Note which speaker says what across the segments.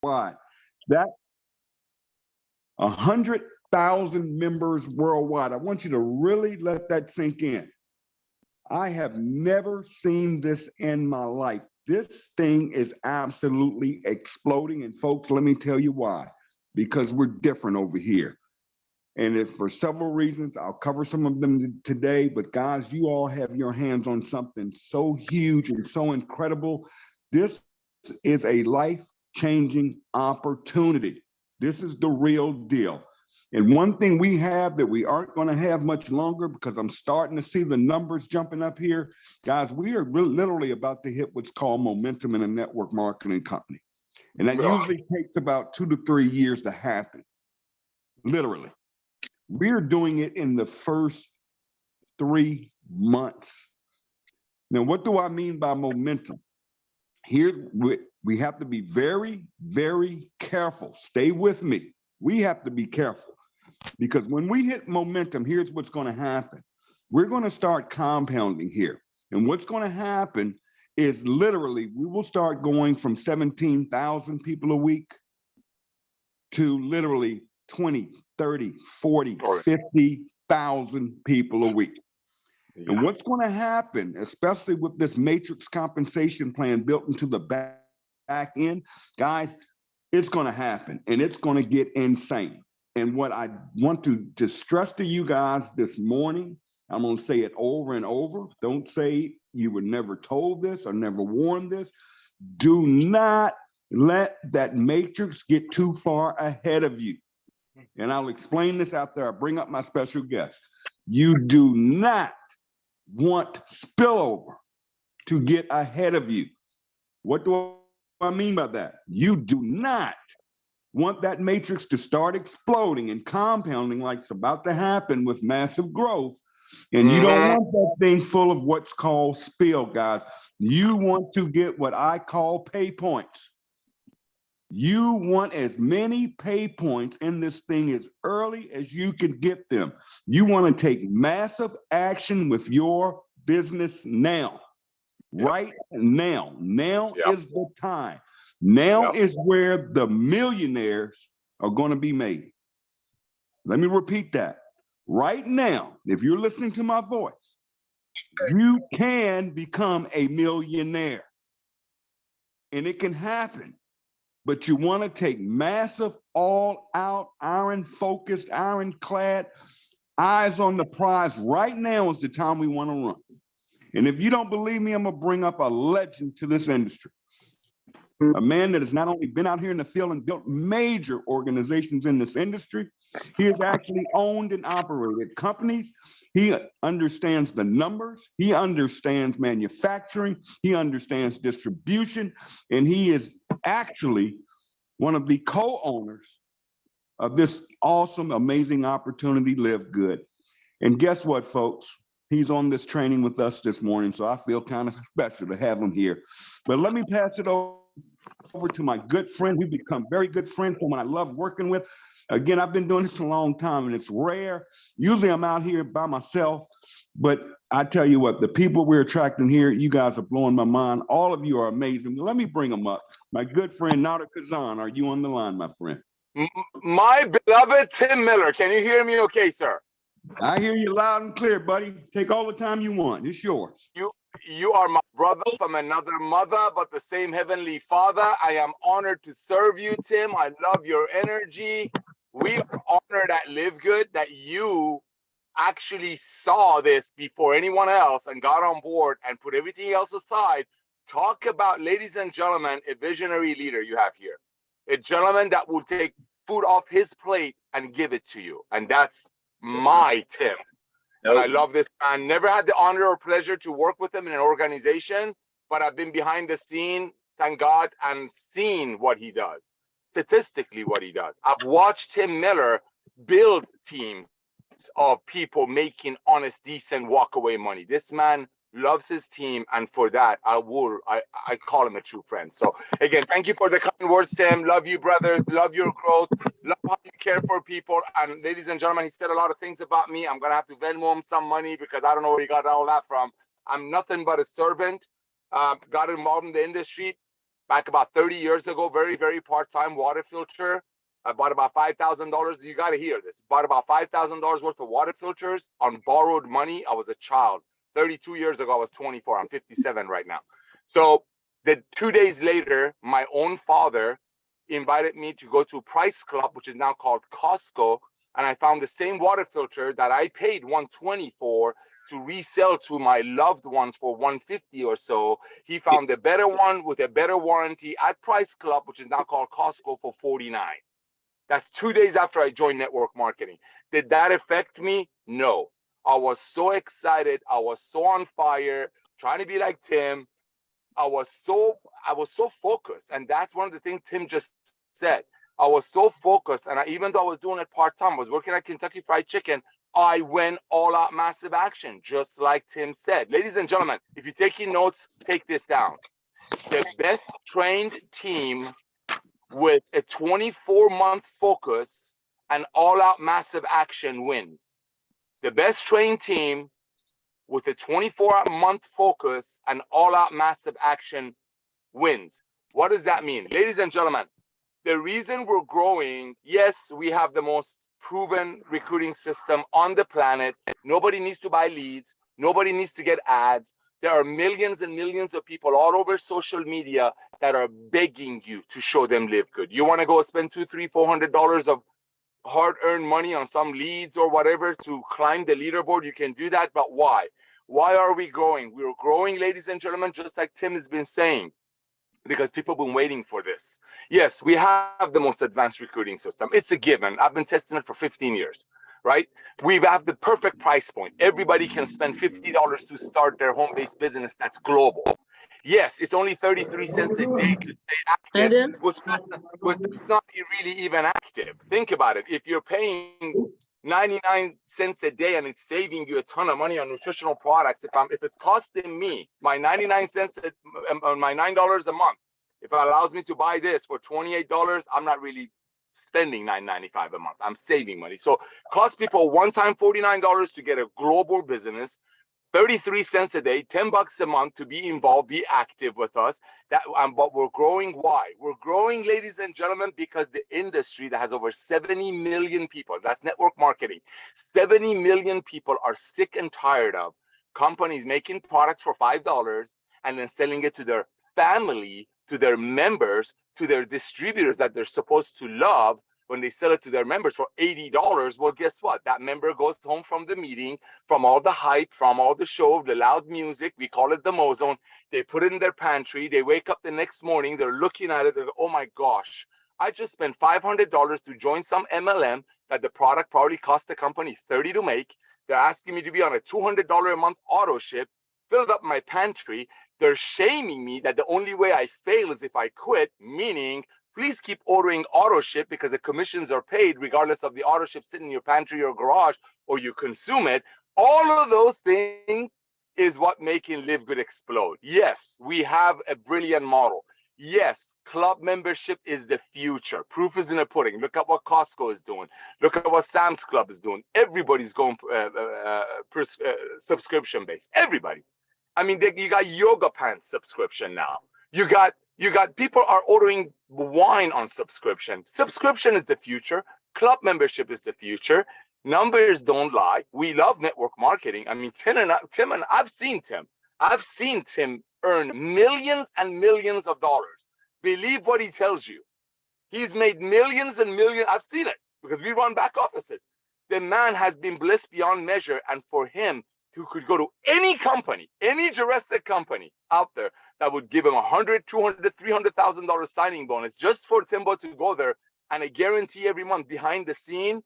Speaker 1: worldwide. That 100,000 members worldwide. I want you to really let that sink in. I have never seen this in my life. This thing is absolutely exploding. And folks, let me tell you why. Because we're different over here. And if for several reasons, I'll cover some of them today. But guys, you all have your hands on something so huge and so incredible. This is a life-changing opportunity. This is the real deal. And one thing we have that we aren't going to have much longer, because I'm starting to see the numbers jumping up here, guys, we are literally about to hit what's called momentum in a network marketing company. And that usually takes about 2 to 3 years to happen, literally. We're doing it in the first 3 months. Now, what do I mean by momentum? Here's what we have to be very, very careful. Stay with me. We have to be careful because when we hit momentum, here's what's going to happen. We're going to start compounding here. And what's going to happen is literally we will start going from 17,000 people a week to literally 20, 30, 40, 50,000 people a week. Yeah. And what's going to happen, especially with this matrix compensation plan built into the back end, guys, it's going to happen and it's going to get insane. And what I want to stress to you guys this morning, I'm going to say it over and over. Don't say you were never told this or never warned this. Do not let that matrix get too far ahead of you. And I'll explain this after I bring up my special guest. You do not want spillover to get ahead of you. What do I mean by that? You do not want that matrix to start exploding and compounding like it's about to happen with massive growth. And you don't want that thing full of what's called spill, guys. You want to get what I call pay points. You want as many pay points in this thing as early as you can get them. You want to take massive action with your business now, right now. Now is the time. Now is where the millionaires are going to be made. Let me repeat that. Right now, if you're listening to my voice, you can become a millionaire. And it can happen. But you want to take massive, all-out, iron-focused, ironclad, eyes on the prize. Right now is the time we want to run. And if you don't believe me, I'm going to bring up a legend to this industry. A man that has not only been out here in the field and built major organizations in this industry, he has actually owned and operated companies. He understands the numbers. He understands manufacturing. He understands distribution. And he is actually one of the co-owners of this awesome, amazing opportunity, Live Good. And guess what, folks? He's on this training with us this morning, so I feel kind of special to have him here. But let me pass it over to my good friend. We've become very good friends, someone I love working with. Again, I've been doing this a long time, and it's rare. Usually I'm out here by myself, but I tell you what, the people we're attracting here, you guys are blowing my mind. All of you are amazing. Let me bring them up. My good friend, Nader Kazan, are you on the line, my friend?
Speaker 2: My beloved Tim Miller, can you hear me okay, sir?
Speaker 1: I hear you loud and clear, buddy. Take all the time you want. It's yours.
Speaker 2: You are my brother from another mother, but the same heavenly Father. I am honored to serve you, Tim. I love your energy. We are honored at Live Good that you actually saw this before anyone else and got on board and put everything else aside. Talk about, ladies and gentlemen, a visionary leader you have here. A gentleman that will take food off his plate and give it to you. And that's my Tim. And I love this man. Never had the honor or pleasure to work with him in an organization, but I've been behind the scene, thank God, and seen what he does, statistically what he does. I've watched Tim Miller build teams of people making honest, decent walk-away money. This man loves his team, and for that, I call him a true friend. So again, thank you for the kind words, Tim. Love you, brother. Love your growth. Love how you care for people. And ladies and gentlemen, he said a lot of things about me. I'm gonna have to Venmo him some money because I don't know where he got all that from. I'm nothing but a servant. Got involved in the industry back about 30 years ago, very, very part-time water filter. I bought about $5,000. You got to hear this. Bought about $5,000 worth of water filters on borrowed money. I was a child. 32 years ago, I was 24. I'm 57 right now. So the 2 days later, my own father invited me to go to Price Club, which is now called Costco, and I found the same water filter that I paid $120 for to resell to my loved ones for $150 or so. He found a better one with a better warranty at Price Club, which is now called Costco, for $49. That's 2 days after I joined network marketing. Did that affect me? No. I was so excited. I was so on fire, trying to be like Tim. I was so focused. And that's one of the things Tim just said. I was so focused. And even though I was doing it part-time, I was working at Kentucky Fried Chicken, I went all out massive action, just like Tim said. Ladies and gentlemen, if you're taking notes, take this down. The best trained team with a 24-month focus and all-out massive action wins. The best trained team with a 24-month focus and all-out massive action wins. What does that mean? Ladies and gentlemen, the reason we're growing, yes, we have the most proven recruiting system on the planet. Nobody needs to buy leads. Nobody needs to get ads. There are millions and millions of people all over social media that are begging you to show them Live Good. You want to go spend $200, $300, $400 of hard-earned money on some leads or whatever to climb the leaderboard, you can do that. But why? Why are we growing? We're growing, ladies and gentlemen, just like Tim has been saying, because people have been waiting for this. Yes, we have the most advanced recruiting system. It's a given. I've been testing it for 15 years, right? We have the perfect price point. Everybody can spend $50 to start their home-based business that's global. Yes, it's only 33 cents a day to stay active, which is not really even active. Think about it. If you're paying 99 cents a day and it's saving you a ton of money on nutritional products, if it's costing me my 99 cents on my $9 a month, if it allows me to buy this for $28, I'm not really spending $9.95 a month. I'm saving money. So cost people one time $49 to get a global business, 33 cents a day, $10 a month to be involved, be active with us. But we're growing. Why? We're growing, ladies and gentlemen, because the industry that has over 70 million people, that's network marketing, 70 million people are sick and tired of companies making products for $5 and then selling it to their family, to their members, to their distributors that they're supposed to love. When they sell it to their members for $80, well, guess what? That member goes home from the meeting, from all the hype, from all the show, the loud music, we call it the Mozone. They put it in their pantry. They wake up the next morning, they're looking at it, they go, oh my gosh, I just spent $500 to join some MLM that the product probably cost the company $30 to make. They're asking me to be on a $200 a month auto ship, filled up my pantry. They're shaming me that the only way I fail is if I quit, meaning please keep ordering auto ship because the commissions are paid regardless of the auto ship sitting in your pantry or garage or you consume it. All of those things is what making Live Good explode. Yes, we have a brilliant model. Yes, club membership is the future. Proof is in the pudding. Look at what Costco is doing. Look at what Sam's Club is doing. Everybody's going subscription based. Everybody. I mean, you got yoga pants subscription now. You got people are ordering wine on subscription. Subscription is the future. Club membership is the future. Numbers don't lie. We love network marketing. I mean, I've seen Tim earn millions and millions of dollars. Believe what he tells you. He's made millions and millions. I've seen it because we run back offices. The man has been blessed beyond measure. And for him, who could go to any company, any Jurassic company out there that would give him $100,000, $200,000, $300,000 signing bonus just for Timbo to go there, and a guarantee every month behind the scene.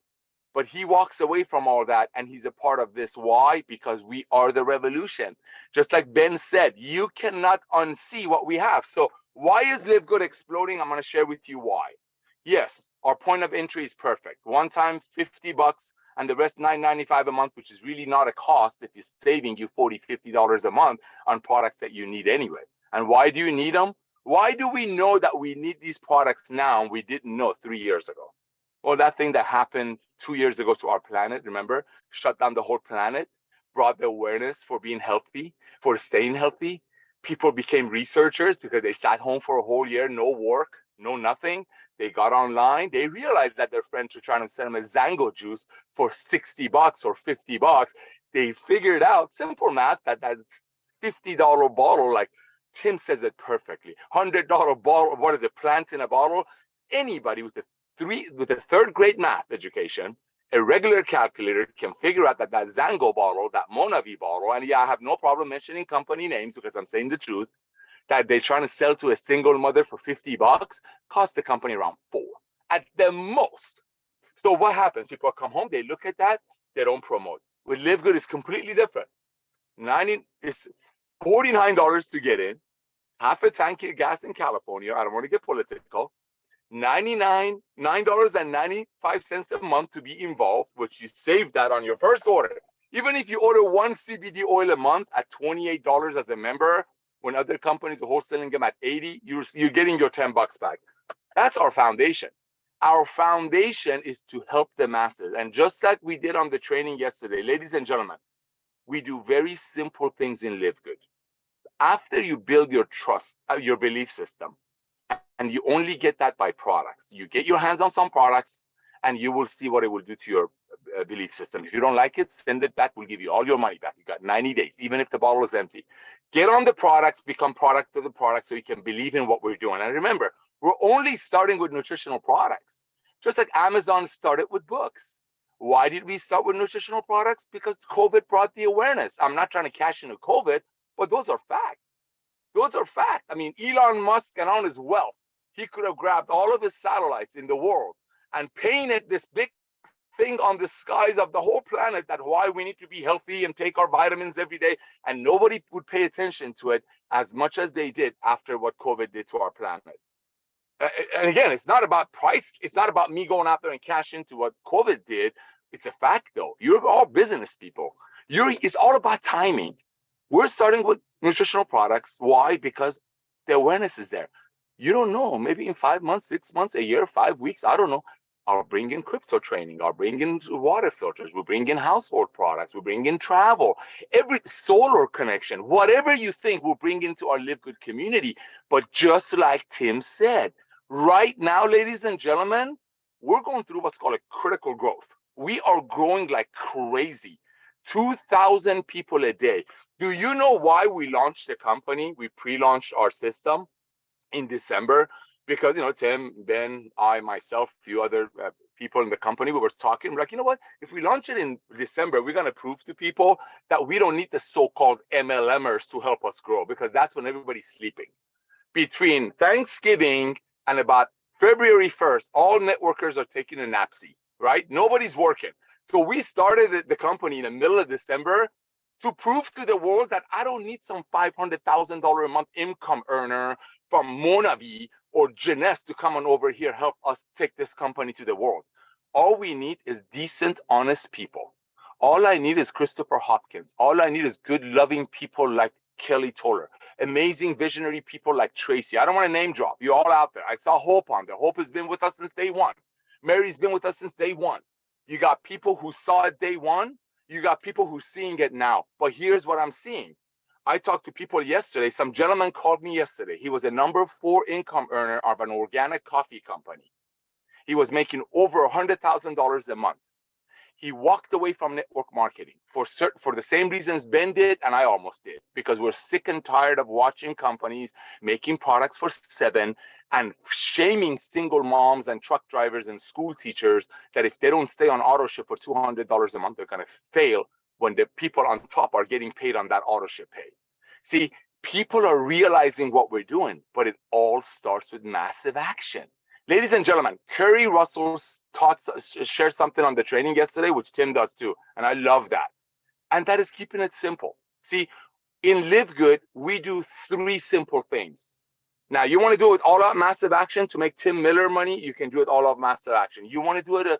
Speaker 2: But he walks away from all that and he's a part of this. Why? Because we are the revolution. Just like Ben said, you cannot unsee what we have. So why is Live Good exploding? I'm going to share with you why. Yes, our point of entry is perfect. One time, $50 and the rest $9.95 a month, which is really not a cost if it's saving you $40, $50 a month on products that you need anyway. And why do you need them? Why do we know that we need these products now and we didn't know 3 years ago? Well, that thing that happened 2 years ago to our planet, remember, shut down the whole planet, brought the awareness for being healthy, for staying healthy. People became researchers because they sat home for a whole year, no work, no nothing. They got online. They realized that their friends were trying to sell them a Zango juice for $60 or $50. They figured out, simple math, that $50 bottle, like Tim says it perfectly, $100 bottle, what is it, plant in a bottle? Anybody with a third grade math education, a regular calculator, can figure out that Zango bottle, that Monavi bottle, and yeah, I have no problem mentioning company names because I'm saying the truth, that they're trying to sell to a single mother for $50 cost the company around $4 at the most. So what happens? People come home, they look at that, they don't promote. With Live Good, it's completely different. It's $49 to get in, half a tank of gas in California. I don't want to get political. $9.95 a month to be involved, which you save that on your first order. Even if you order one CBD oil a month at $28 as a member, when other companies are wholesaling them at $80, you're getting your $10 back. That's our foundation. Our foundation is to help the masses. And just like we did on the training yesterday, ladies and gentlemen, we do very simple things in Live Good. After you build your trust, your belief system, and you only get that by products. You get your hands on some products and you will see what it will do to your belief system. If you don't like it, send it back. We'll give you all your money back. You got 90 days, even if the bottle is empty. Get on the products, become product of the product so you can believe in what we're doing. And remember, we're only starting with nutritional products, just like Amazon started with books. Why did we start with nutritional products? Because COVID brought the awareness. I'm not trying to cash into COVID, but those are facts. Those are facts. I mean, Elon Musk and on his wealth, he could have grabbed all of his satellites in the world and painted this big thing on the skies of the whole planet that why we need to be healthy and take our vitamins every day, and nobody would pay attention to it as much as they did after what COVID did to our planet. And again, it's not about price. It's not about me going out there and cash into what COVID did. It's a fact, though. You're all business people. It's all about timing. We're starting with nutritional products. Why? Because the awareness is there. You don't know, maybe in 5 months, 6 months, a year, 5 weeks, I don't know. I'll bring in crypto training. I'll bring in water filters. We'll bring in household products. We'll bring in travel, every solar connection, whatever you think we'll bring into our Live Good community. But just like Tim said, right now, ladies and gentlemen, we're going through what's called a critical growth. We are growing like crazy, 2,000 people a day. Do you know why we launched the company? We pre-launched our system in December because, Tim, Ben, I, myself, a few other people in the company, we were talking, we're like, you know what? If we launch it in December, we're going to prove to people that we don't need the so-called MLMers to help us grow, because that's when everybody's sleeping. Between Thanksgiving and about February 1st, all networkers are taking a napsy, right? Nobody's working. So we started the company in the middle of December to prove to the world that I don't need some $500,000 a month income earner from Monavi or Jeunesse to come on over here, help us take this company to the world. All we need is decent, honest people. All I need is Christopher Hopkins. All I need is good, loving people like Kelly Toller. Amazing, visionary people like Tracy. I don't want to name drop. You're all out there. I saw Hope on there. Hope has been with us since day one. Mary's been with us since day one. You got people who saw it day one. You got people who's seeing it now. But here's what I'm seeing. I talked to people yesterday. Some gentleman called me yesterday. He was a number 4 income earner of an organic coffee company. He was making over $100,000 a month. He walked away from network marketing for the same reasons Ben did and I almost did, because we're sick and tired of watching companies making products for $7 and shaming single moms and truck drivers and school teachers that if they don't stay on auto ship for $200 a month, they're going to fail when the people on top are getting paid on that auto ship pay. See, people are realizing what we're doing, but it all starts with massive action. Ladies and gentlemen, Kerry Russell shared something on the training yesterday, which Tim does too, and I love that. And that is keeping it simple. See, in Live Good, we do 3 simple things. Now, you want to do it all out massive action to make Tim Miller money, you can do it all out massive action. You want to do it a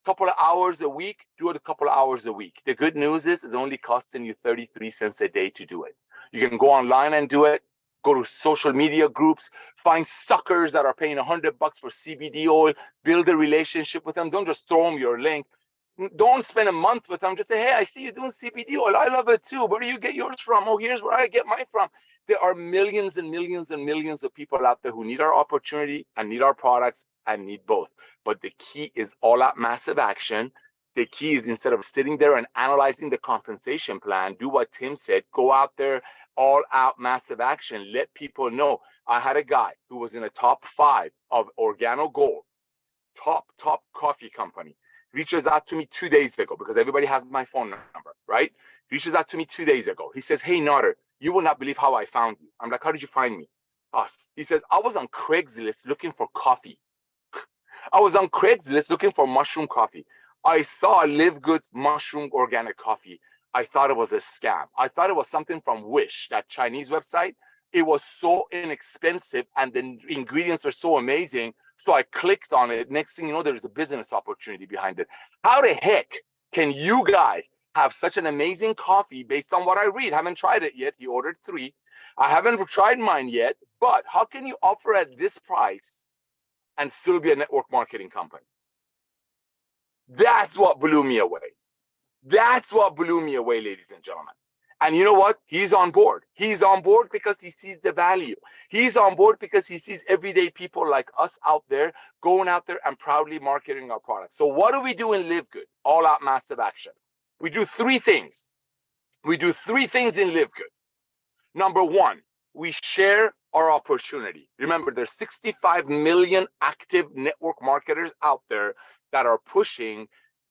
Speaker 2: couple of hours a week, do it a couple of hours a week. The good news is it's only costing you 33 cents a day to do it. You can go online and do it. Go to social media groups, find suckers that are paying $100 for CBD oil, build a relationship with them. Don't just throw them your link. Don't spend a month with them. Just say, hey, I see you doing CBD oil. I love it too. Where do you get yours from? Oh, here's where I get mine from. There are millions and millions and millions of people out there who need our opportunity and need our products and need both. But the key is all out massive action. The key is, instead of sitting there and analyzing the compensation plan, do what Tim said, go out there, all out massive action. Let people know. I had a guy who was in the top 5 of Organo Gold, top coffee company, reaches out to me 2 days ago, because everybody has my phone number, right? Reaches out to me 2 days ago. He says, hey, Nader, you will not believe how I found you. I'm like, how did you find me? Us. He says, I was on Craigslist looking for coffee. I was on Craigslist looking for mushroom coffee. I saw Live Good's mushroom organic coffee. I thought it was a scam. I thought it was something from Wish, that Chinese website. It was so inexpensive and the ingredients were so amazing. So I clicked on it. Next thing you know, there's a business opportunity behind it. How the heck can you guys have such an amazing coffee based on what I read? Haven't tried it yet. He ordered 3. I haven't tried mine yet, but how can you offer at this price and still be a network marketing company? That's what blew me away. That's what blew me away, ladies and gentlemen. And you know what? He's on board. He's on board because he sees the value. He's on board because he sees everyday people like us out there going out there and proudly marketing our products. So what do we do in Live Good? All out massive action. We do 3 things. We do 3 things in Live Good. Number 1, we share our opportunity. Remember, there's 65 million active network marketers out there that are pushing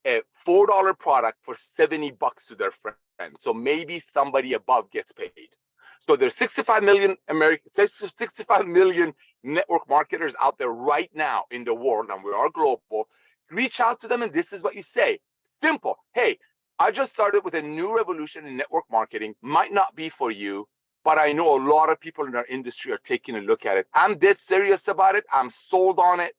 Speaker 2: a $4 product for $70 to their friends. So maybe somebody above gets paid. So there's 65 million network marketers out there right now in the world, and we are global. Reach out to them, and this is what you say. Simple. Hey, I just started with a new revolution in network marketing. Might not be for you, but I know a lot of people in our industry are taking a look at it. I'm dead serious about it. I'm sold on it.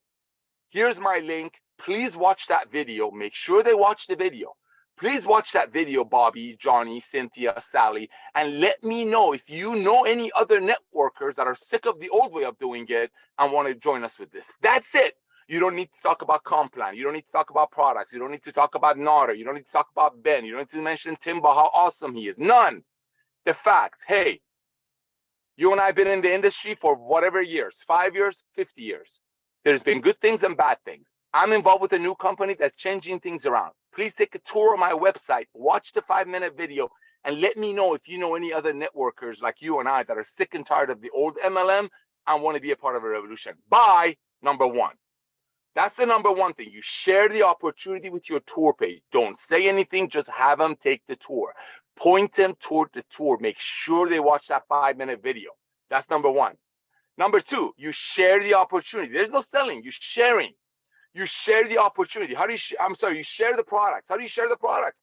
Speaker 2: Here's my link. Please watch that video. Make sure they watch the video. Please watch that video, Bobby, Johnny, Cynthia, Sally, and let me know if you know any other networkers that are sick of the old way of doing it and want to join us with this. That's it. You don't need to talk about Complan. You don't need to talk about products. You don't need to talk about Nader. You don't need to talk about Ben. You don't need to mention Timba, how awesome he is. None. The facts. Hey, you and I have been in the industry for whatever years, 5 years, 50 years. There's been good things and bad things. I'm involved with a new company that's changing things around. Please take a tour of my website, watch the 5-minute video, and let me know if you know any other networkers like you and I that are sick and tired of the old MLM and want to be a part of a revolution. Bye, number 1. That's the number 1 thing. You share the opportunity with your tour page. Don't say anything, just have them take the tour. Point them toward the tour. Make sure they watch that 5-minute video. That's number 1. Number 2, you share the opportunity. There's no selling, you're sharing. You share the opportunity. How do you, you share the products. How do you share the products?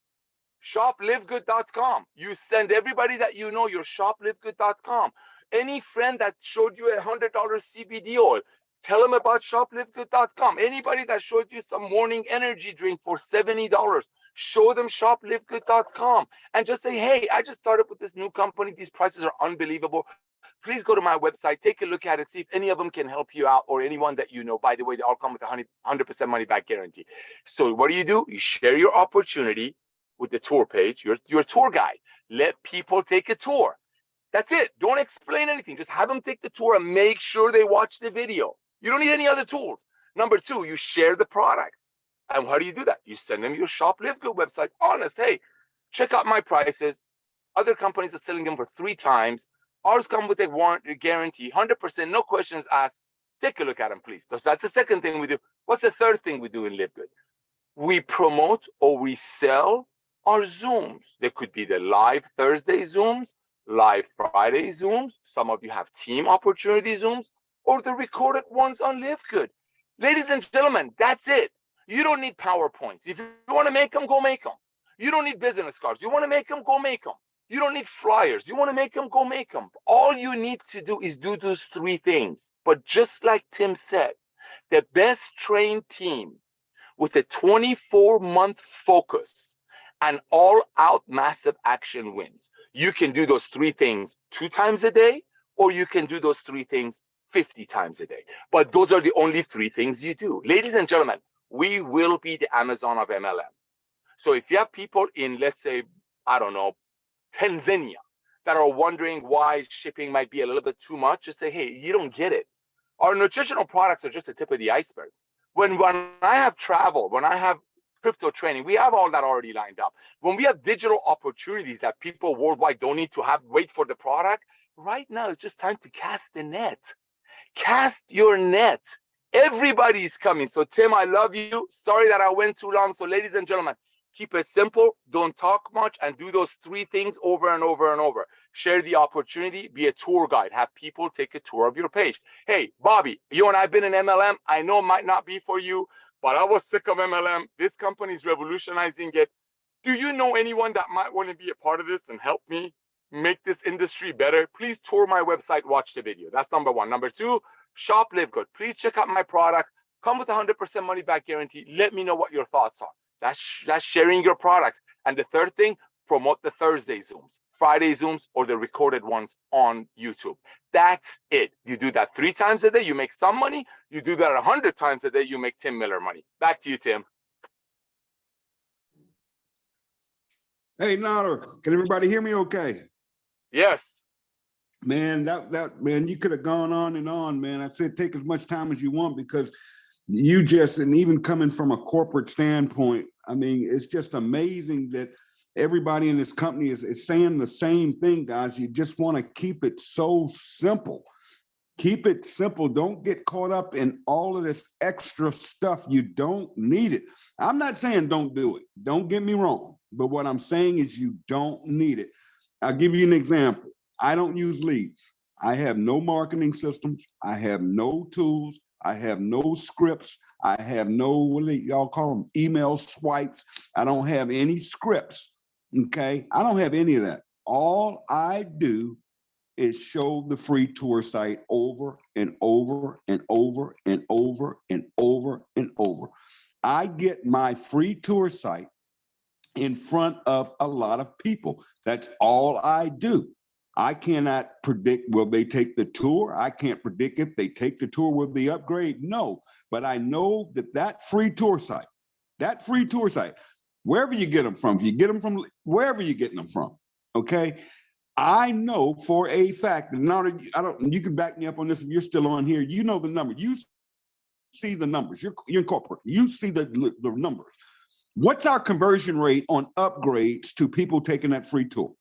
Speaker 2: Shoplivegood.com. You send everybody that you know your shoplivegood.com. Any friend that showed you a $100 CBD oil, tell them about shoplivegood.com. Anybody that showed you some morning energy drink for $70, show them shoplivegood.com and just say, hey, I just started with this new company. These prices are unbelievable. Please go to my website, take a look at it, see if any of them can help you out, or anyone that you know. By the way, they all come with a 100% money back guarantee. So what do? You share your opportunity with the tour page, your tour guide. Let people take a tour. That's it. Don't explain anything. Just have them take the tour and make sure they watch the video. You don't need any other tools. Number 2, you share the products. And how do you do that? You send them your Shop Live Good website. Honest, hey, check out my prices. Other companies are selling them for 3 times. Ours come with a warranty guarantee, 100%, no questions asked. Take a look at them, please. So that's the second thing we do. What's the third thing we do in Live Good? We promote or we sell our Zooms. There could be the live Thursday Zooms, live Friday Zooms. Some of you have team opportunity Zooms, or the recorded ones on Live Good. Ladies and gentlemen, that's it. You don't need PowerPoints. If you want to make them, go make them. You don't need business cards. You want to make them, go make them. You don't need flyers. You want to make them, go make them. All you need to do is do those 3 things. But just like Tim said, the best trained team with a 24-month focus and all-out massive action wins. You can do those 3 things 2 times a day, or you can do those 3 things 50 times a day. But those are the only 3 things you do. Ladies and gentlemen, we will be the Amazon of MLM. So if you have people in, let's say, I don't know, Tanzania that are wondering why shipping might be a little bit too much, just say, hey, you don't get it. Our nutritional products are just the tip of the iceberg. When I have travel, when I have crypto training, we have all that already lined up. When we have digital opportunities that people worldwide don't need to wait for the product, right now it's just time to cast the net. Cast your net. Everybody's coming. So Tim, I love you. Sorry that I went too long. So ladies and gentlemen, keep it simple. Don't talk much and do those 3 things over and over and over. Share the opportunity. Be a tour guide. Have people take a tour of your page. Hey, Bobby, you and I have been in MLM. I know it might not be for you, but I was sick of MLM. This company is revolutionizing it. Do you know anyone that might want to be a part of this and help me make this industry better? Please tour my website, watch the video. That's number 1. Number 2, shop Live Good. Please check out my product. Come with 100% money back guarantee. Let me know what your thoughts are. That's sharing your products. And the third thing, promote the Thursday Zooms, Friday Zooms, or the recorded ones on YouTube. That's it. You do that 3 times a day, you make some money. You do that 100 times a day, you make Tim Miller money. Back to you, Tim.
Speaker 1: Hey, Nader, can everybody hear me okay?
Speaker 2: Yes.
Speaker 1: Man, man, you could have gone on, man. I said take as much time as you want because you just, and even coming from a corporate standpoint, I mean, it's just amazing that everybody in this company is saying the same thing, guys. You just want to keep it so simple. Keep it simple. Don't get caught up in all of this extra stuff. You don't need it. I'm not saying don't do it. Don't get me wrong. But what I'm saying is you don't need it. I'll give you an example. I don't use leads. I have no marketing systems. I have no tools. I have no scripts. I have no, what do y'all call them, email swipes. I don't have any scripts, okay? I don't have any of that. All I do is show the free tour site over and over and over and over and over and over. I get my free tour site in front of a lot of people. That's all I do. I cannot predict, will they take the tour? I can't predict if they take the tour, will they upgrade? No, but I know that free tour site, wherever you get them from, if you get them from wherever you're getting them from, okay? I know for a fact, and now you can back me up on this if you're still on here, you know the number, you see the numbers, you're in corporate, you see the numbers. What's our conversion rate on upgrades to people taking that free tour?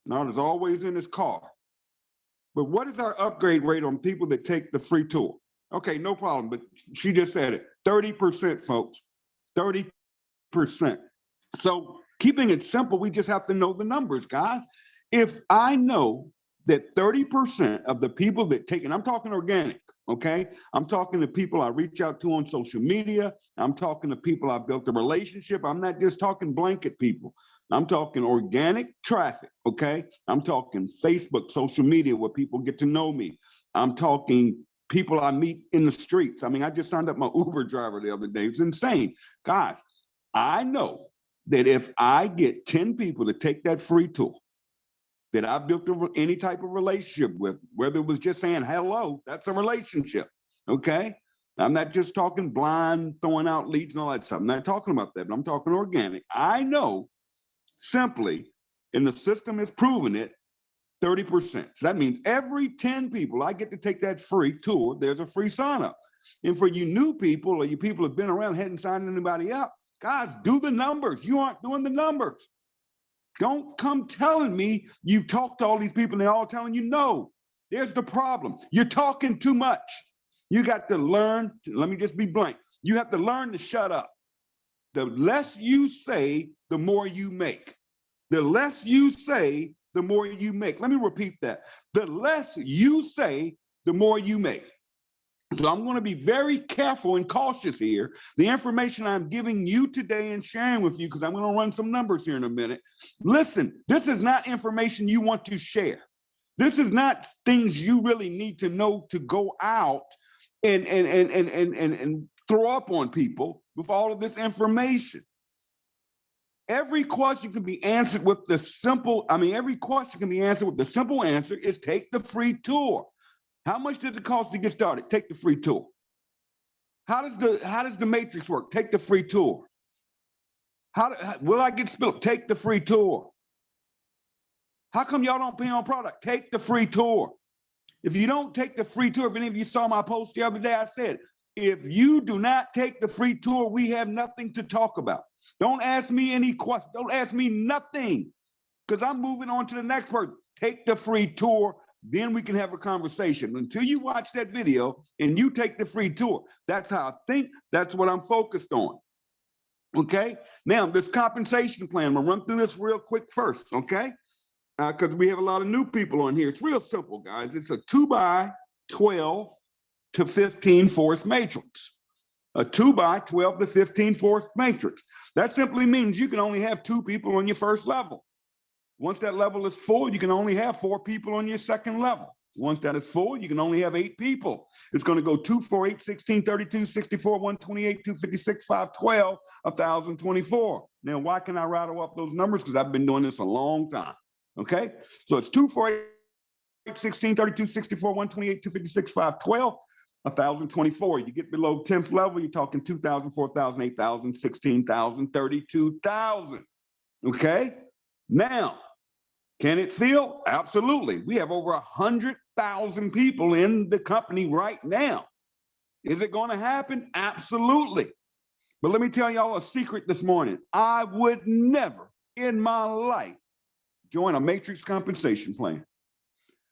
Speaker 1: Now, there's always in his car. But what is our upgrade rate on people that take the free tour? Okay, no problem, but she just said it, 30%, folks, 30%. So keeping it simple, we just have to know the numbers, guys. If I know that 30% of the people that take, and I'm talking organic, okay? I'm talking to people I reach out to on social media. I'm talking to people I've built a relationship. I'm not just talking blanket people. I'm talking organic traffic, okay? I'm talking Facebook, social media, where people get to know me. I'm talking people I meet in the streets. I mean, I just signed up my Uber driver the other day. It's insane. Guys, I know that if I get 10 people to take that free tour, that I built any type of relationship with, whether it was just saying hello, that's a relationship, okay? I'm not just talking blind, throwing out leads and all that stuff. I'm not talking about that, but I'm talking organic. I know simply, and the system is proving it, 30%. So that means every 10 people I get to take that free tour, there's a free sign up. And for you new people, or you people have been around, hadn't signed anybody up, guys, do the numbers. You aren't doing the numbers. Don't come telling me you've talked to all these people and they're all telling you no. There's the problem. You're talking too much. You got to learn, let me just be blank. You have to learn to shut up. The less you say, the more you make. The less you say, the more you make. Let me repeat that. The less you say, the more you make. So I'm going to be very careful and cautious here. The information I'm giving you today and sharing with you, because I'm going to run some numbers here in a minute. Listen, this is not information you want to share. This is not things you really need to know to go out and throw up on people with all of this information. Every question can be answered with the simple, every question can be answered with the simple answer is take the free tour. How much does it cost to get started? Take the free tour. How does the matrix work? Take the free tour. Will I get spilled? Take the free tour. How come y'all don't pay on product? Take the free tour. If you don't take the free tour, if any of you saw my post the other day, I said, if you do not take the free tour, we have nothing to talk about. Don't ask me any questions. Don't ask me nothing, because I'm moving on to the next person. Take the free tour, then we can have a conversation. Until you watch that video and you take the free tour, that's how I think. That's what I'm focused on. Okay? Now, this compensation plan, I'm gonna run through this real quick first, okay? Because we have a lot of new people on here. It's real simple, guys. It's a 2x12 to 15 force matrix. A 2x12 to 15 force matrix. That simply means you can only have 2 people on your first level. Once that level is full, you can only have 4 people on your second level. Once that is full, you can only have 8 people. It's going to go 2, 4, 8, 16, 32, 64, 128, 256, 512, 1024. Now, why can I rattle up those numbers? Because I've been doing this a long time. Okay, so it's 2, 4, 8, 16, 32, 64, 128, 256, 512, 1024. You get below 10th level, you're talking 2,000, 4,000, 8,000, 16,000, 32,000. Okay, now, can it feel? Absolutely. We have over 100,000 people in the company right now. Is it going to happen? Absolutely. But let me tell y'all a secret this morning. I would never in my life join a matrix compensation plan.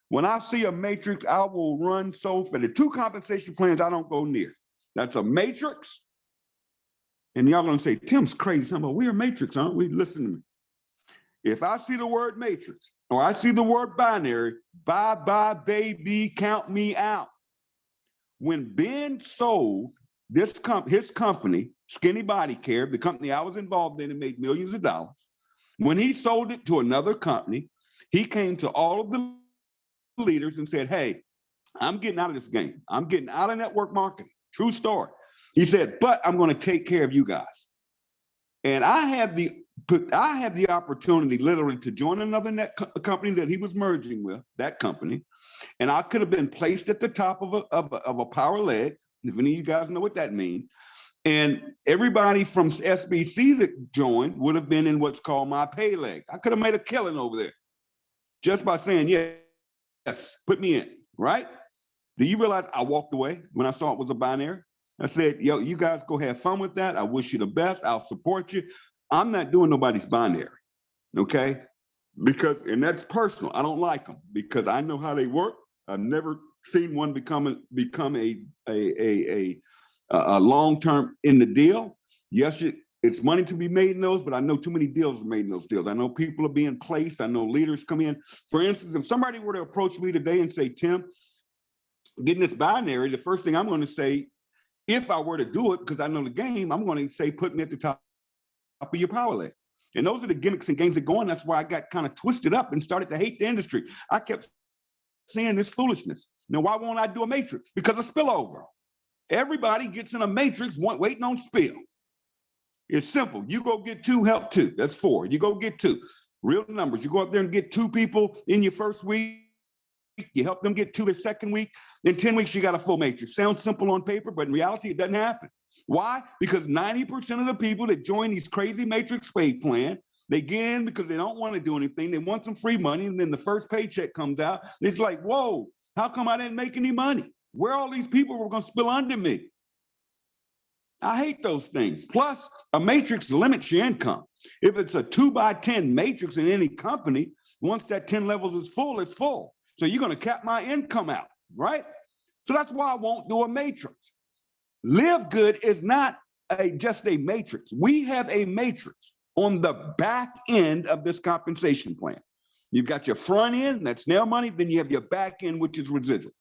Speaker 1: When I see a matrix, I will run so for the 2 compensation plans I don't go near. That's a matrix. And y'all gonna say, Tim's crazy. I'm like, we're a matrix, aren't we? Listen to me. If I see the word matrix or I see the word binary, bye, baby, count me out. When Ben sold his company, Skinny Body Care, the company I was involved in and made millions of dollars, when he sold it to another company, he came to all of the leaders and said, hey, I'm getting out of this game. I'm getting out of network marketing. True story. He said, but I'm going to take care of you guys. And I had the opportunity literally to join another company that he was merging with, that company. And I could have been placed at the top of a power leg, if any of you guys know what that means. And everybody from SBC that joined would have been in what's called my pay leg. I could have made a killing over there just by saying, yes, put me in, right? Do you realize I walked away when I saw it was a binary? I said, yo, you guys go have fun with that. I wish you the best. I'll support you. I'm not doing nobody's binary, okay? Because, and that's personal. I don't like them because I know how they work. I've never seen one become a long-term in the deal. Yes, it's money to be made in those, but I know too many deals are made in those deals. I know people are being placed. I know leaders come in. For instance, if somebody were to approach me today and say, Tim, getting this binary, the first thing I'm going to say, if I were to do it, because I know the game, I'm going to say, put me at the top of your power leg. And those are the gimmicks and games that go on. That's why I got kind of twisted up and started to hate the industry. I kept saying this foolishness. Now, why won't I do a matrix? Because of spillover. Everybody gets in a matrix waiting on spill. It's simple. You go get 2, help 2. That's 4. You go get 2. Real numbers. You go up there and get 2 people in your first week. You help them get 2 their second week. In 10 weeks, you got a full matrix. Sounds simple on paper, but in reality, it doesn't happen. Why? Because 90% of the people that join these crazy matrix pay plan, they get in because they don't want to do anything. They want some free money. And then the first paycheck comes out. It's like, whoa, how come I didn't make any money? Where all these people were going to spill under me? I hate those things. Plus, a matrix limits your income. If it's a 2x10 matrix in any company, once that 10 levels is full, it's full. So you're going to cap my income out, right? So that's why I won't do a matrix. Live Good is not just a matrix. We have a matrix on the back end of this compensation plan. You've got your front end, that's nail money, then you have your back end, which is residual.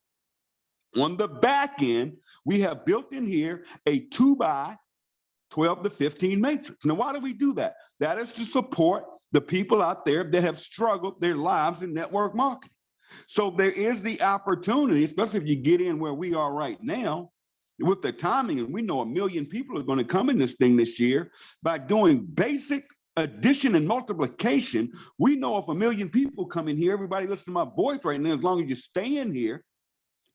Speaker 1: On the back end, we have built in here a 2x12 to 15 matrix. Now, why do we do that? That is to support the people out there that have struggled their lives in network marketing. So there is the opportunity, especially if you get in where we are right now, with the timing, and we know 1 million people are going to come in this thing this year, by doing basic addition and multiplication. We know if 1 million people come in here, everybody listen to my voice right now, as long as you stay in here,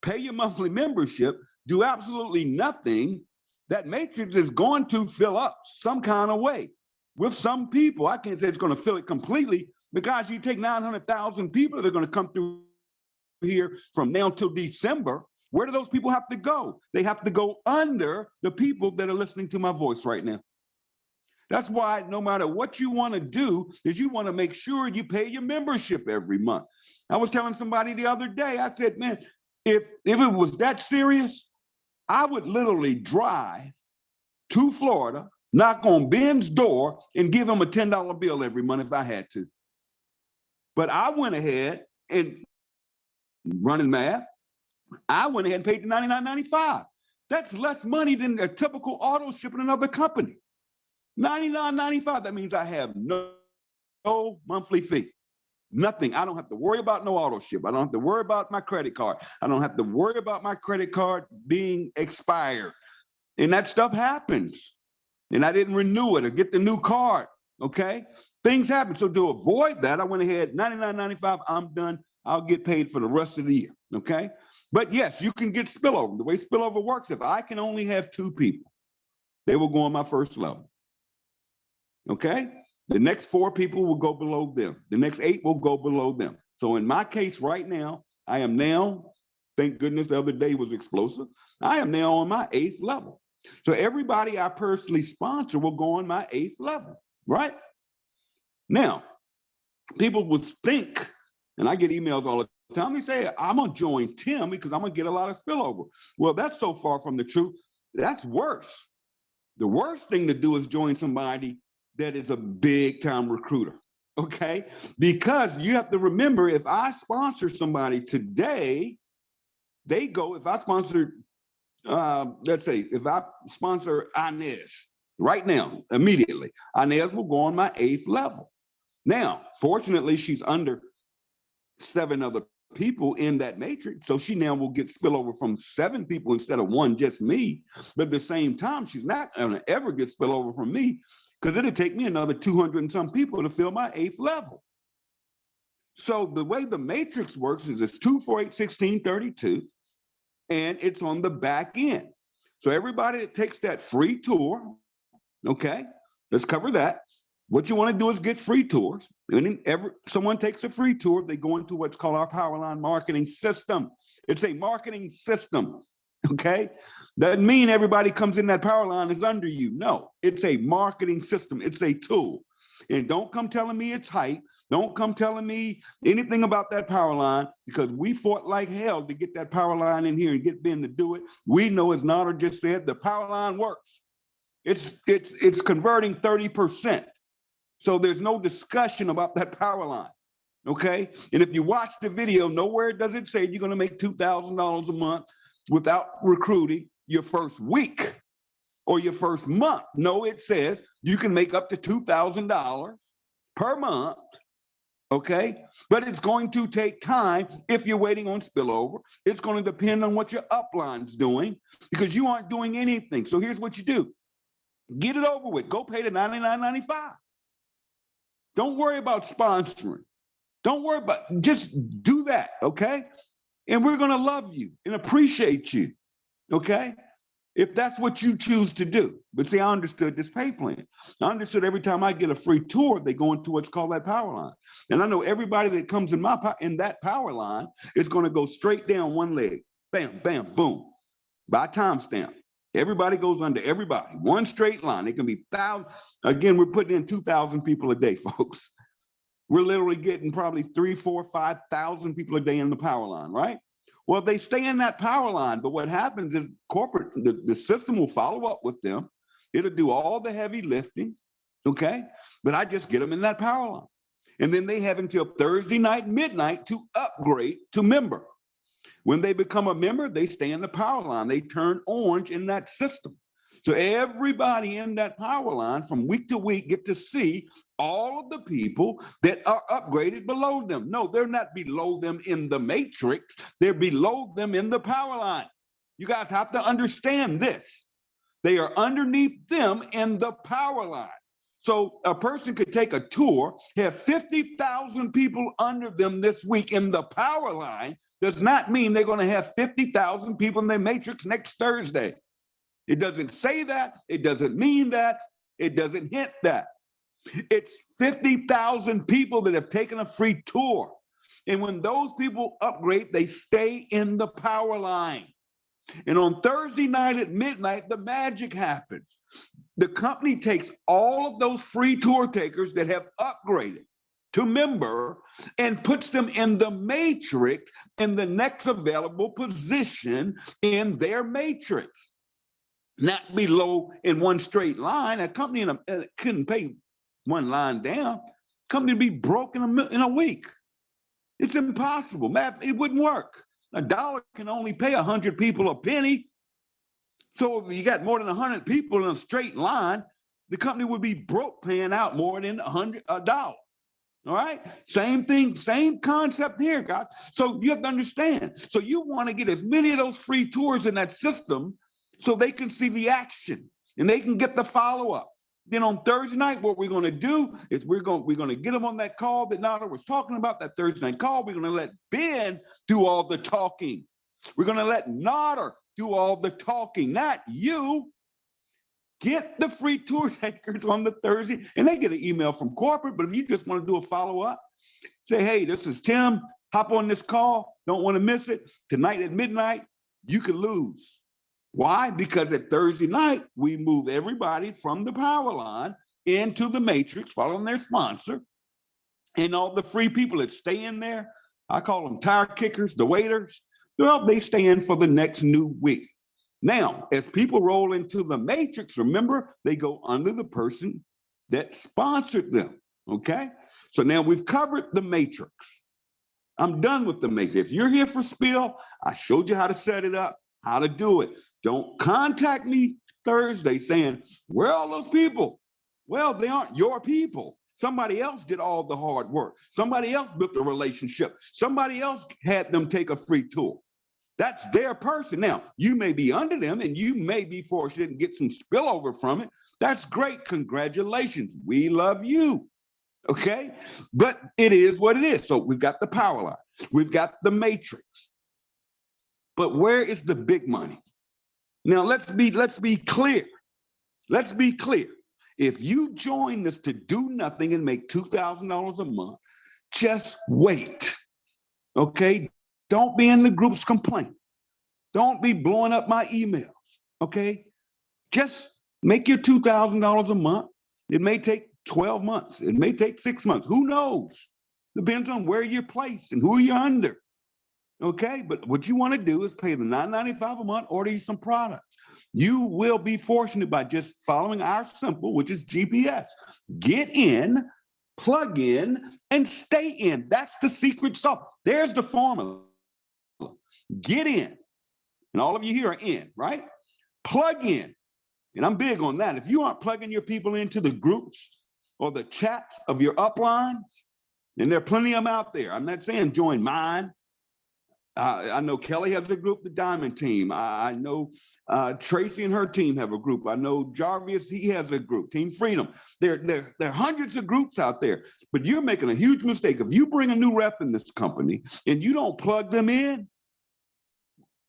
Speaker 1: pay your monthly membership, do absolutely nothing, that matrix is going to fill up some kind of way. with some people. I can't say it's going to fill it completely, because you take 900,000 people that are going to come through here from now till December. Where do those people have to go? They have to go under the people that are listening to my voice right now. That's why no matter what you want to do, is you want to make sure you pay your membership every month. I was telling somebody the other day, I said, man, if it was that serious, I would literally drive to Florida, knock on Ben's door, and give him a $10 bill every month if I had to. But I went ahead and running math, I went ahead and paid the $99.95. That's less money than a typical auto ship in another company. $99.95, that means I have no monthly fee. Nothing. I don't have to worry about no auto ship. I don't have to worry about my credit card. I don't have to worry about my credit card being expired. And that stuff happens. And I didn't renew it or get the new card. Okay? Things happen. So to avoid that, I went ahead, $99.95, I'm done. I'll get paid for the rest of the year. Okay? But yes, you can get spillover. The way spillover works, if I can only have 2 people, they will go on my first level. Okay? The next 4 people will go below them. The next 8 will go below them. So in my case right now, I am now, thank goodness the other day was explosive, I am now on my 8th level. So everybody I personally sponsor will go on my 8th level, right? Now, people would think, and I get emails all the time, they say, I'm gonna join Tim because I'm gonna get a lot of spillover. Well, that's so far from the truth. That's worse. The worst thing to do is join somebody that is a big time recruiter, okay? Because you have to remember, if I sponsor somebody today, they go, if I sponsor, let's say, if I sponsor Inez right now, immediately, Inez will go on my 8th level. Now, fortunately, she's under 7 other people in that matrix, so she now will get spillover from 7 people instead of 1, just me. But at the same time, she's not gonna ever get spillover from me, because it'll take me another 200 and some people to fill my 8th level. So the way the matrix works is it's 2, 4, 8, 16, 32, and it's on the back end. So everybody that takes that free tour, okay, let's cover that. What you want to do is get free tours. And someone takes a free tour, they go into what's called our Powerline marketing system. It's a marketing system. Okay, doesn't mean everybody comes in that power line is under you. No, it's a marketing system. It's a tool. And don't come telling me it's hype. Don't come telling me anything about that power line, because we fought like hell to get that power line in here and get Ben to do it. We know, as Nada just said, the power line works. It's converting 30%. So there's no discussion about that power line. Okay, and if you watch the video, nowhere does it say you're going to make $2,000 a month without recruiting your first week or your first month. No, it says you can make up to $2,000 per month, okay? But it's going to take time if you're waiting on spillover. It's going to depend on what your upline's doing, because you aren't doing anything. So here's what you do. Get it over with. Go pay the $99.95. Don't worry about sponsoring. Don't worry about, just do that, okay? And we're going to love you and appreciate you, okay? If that's what you choose to do. But see, I understood this pay plan. I understood every time I get a free tour, they go into what's called that power line. And I know everybody that comes in that power line is going to go straight down one leg. Bam, bam, boom. By timestamp. Everybody goes under everybody. One straight line. It can be thousands. Again, we're putting in 2,000 people a day, folks. We're literally getting probably 3, 4, 5,000 people a day in the power line, right? Well, they stay in that power line, but what happens is the system will follow up with them. It'll do all the heavy lifting, okay? But I just get them in that power line. And then they have until Thursday night, midnight to upgrade to member. When they become a member, they stay in the power line. They turn orange in that system. So everybody in that power line from week to week get to see all of the people that are upgraded below them. No, they're not below them in the matrix. They're below them in the power line. You guys have to understand this. They are underneath them in the power line. So a person could take a tour, have 50,000 people under them this week in the power line, does not mean they're going to have 50,000 people in their matrix next Thursday. It doesn't say that. It doesn't mean that. It doesn't hint that. It's 50,000 people that have taken a free tour. And when those people upgrade, they stay in the power line. And on Thursday night at midnight, the magic happens. The company takes all of those free tour takers that have upgraded to member and puts them in the matrix in the next available position in their matrix. Not below in one straight line. A company couldn't pay one line down. Company would be broke in a week. It's impossible. Math, it wouldn't work. A dollar can only pay 100 people a penny. So if you got more than 100 people in a straight line, the company would be broke paying out more than $100. All right, same thing, same concept here, guys. So you have to understand. So you want to get as many of those free tours in that system so they can see the action and they can get the follow-up. Then on Thursday night, what we're going to do is we're going to get them on that call that Nada was talking about, that Thursday night call. We're going to let Ben do all the talking. We're going to let Nada do all the talking, not you. Get the free tour takers on the Thursday, and they get an email from corporate. But if you just want to do a follow-up, say, hey, this is Tim. Hop on this call. Don't want to miss it. Tonight at midnight, you could lose. Why? Because at Thursday night, we move everybody from the power line into the matrix, following their sponsor. And all the free people that stay in there, I call them tire kickers, the waiters, well, they stay in for the next new week. Now, as people roll into the matrix, remember, they go under the person that sponsored them, okay? So now we've covered the matrix. I'm done with the matrix. If you're here for Spill, I showed you how to set it up, how to do it. Don't contact me Thursday saying, where are all those people? Well, they aren't your people. Somebody else did all the hard work. Somebody else built a relationship. Somebody else had them take a free tour. That's their person. Now, you may be under them and you may be fortunate and get some spillover from it. That's great. Congratulations. We love you. Okay? But it is what it is. So we've got the power line. We've got the matrix. But where is the big money? Now, let's be clear. Let's be clear. If you join us to do nothing and make $2,000 a month, just wait. Okay? Don't be in the groups complaining. Don't be blowing up my emails, okay? Just make your $2,000 a month. It may take 12 months. It may take 6 months. Who knows? Depends on where you're placed and who you're under, okay? But what you want to do is pay the $9.95 a month, order you some products. You will be fortunate by just following our simple, which is GPS. Get in, plug in, and stay in. That's the secret sauce. There's the formula. Get in. And all of you here are in, right? Plug in. And I'm big on that. If you aren't plugging your people into the groups or the chats of your uplines, and there are plenty of them out there. I'm not saying join mine. I know Kelly has a group, the Diamond Team. I know Tracy and her team have a group. I know Jarvis, he has a group, Team Freedom. There are hundreds of groups out there, but you're making a huge mistake. If you bring a new rep in this company and you don't plug them in,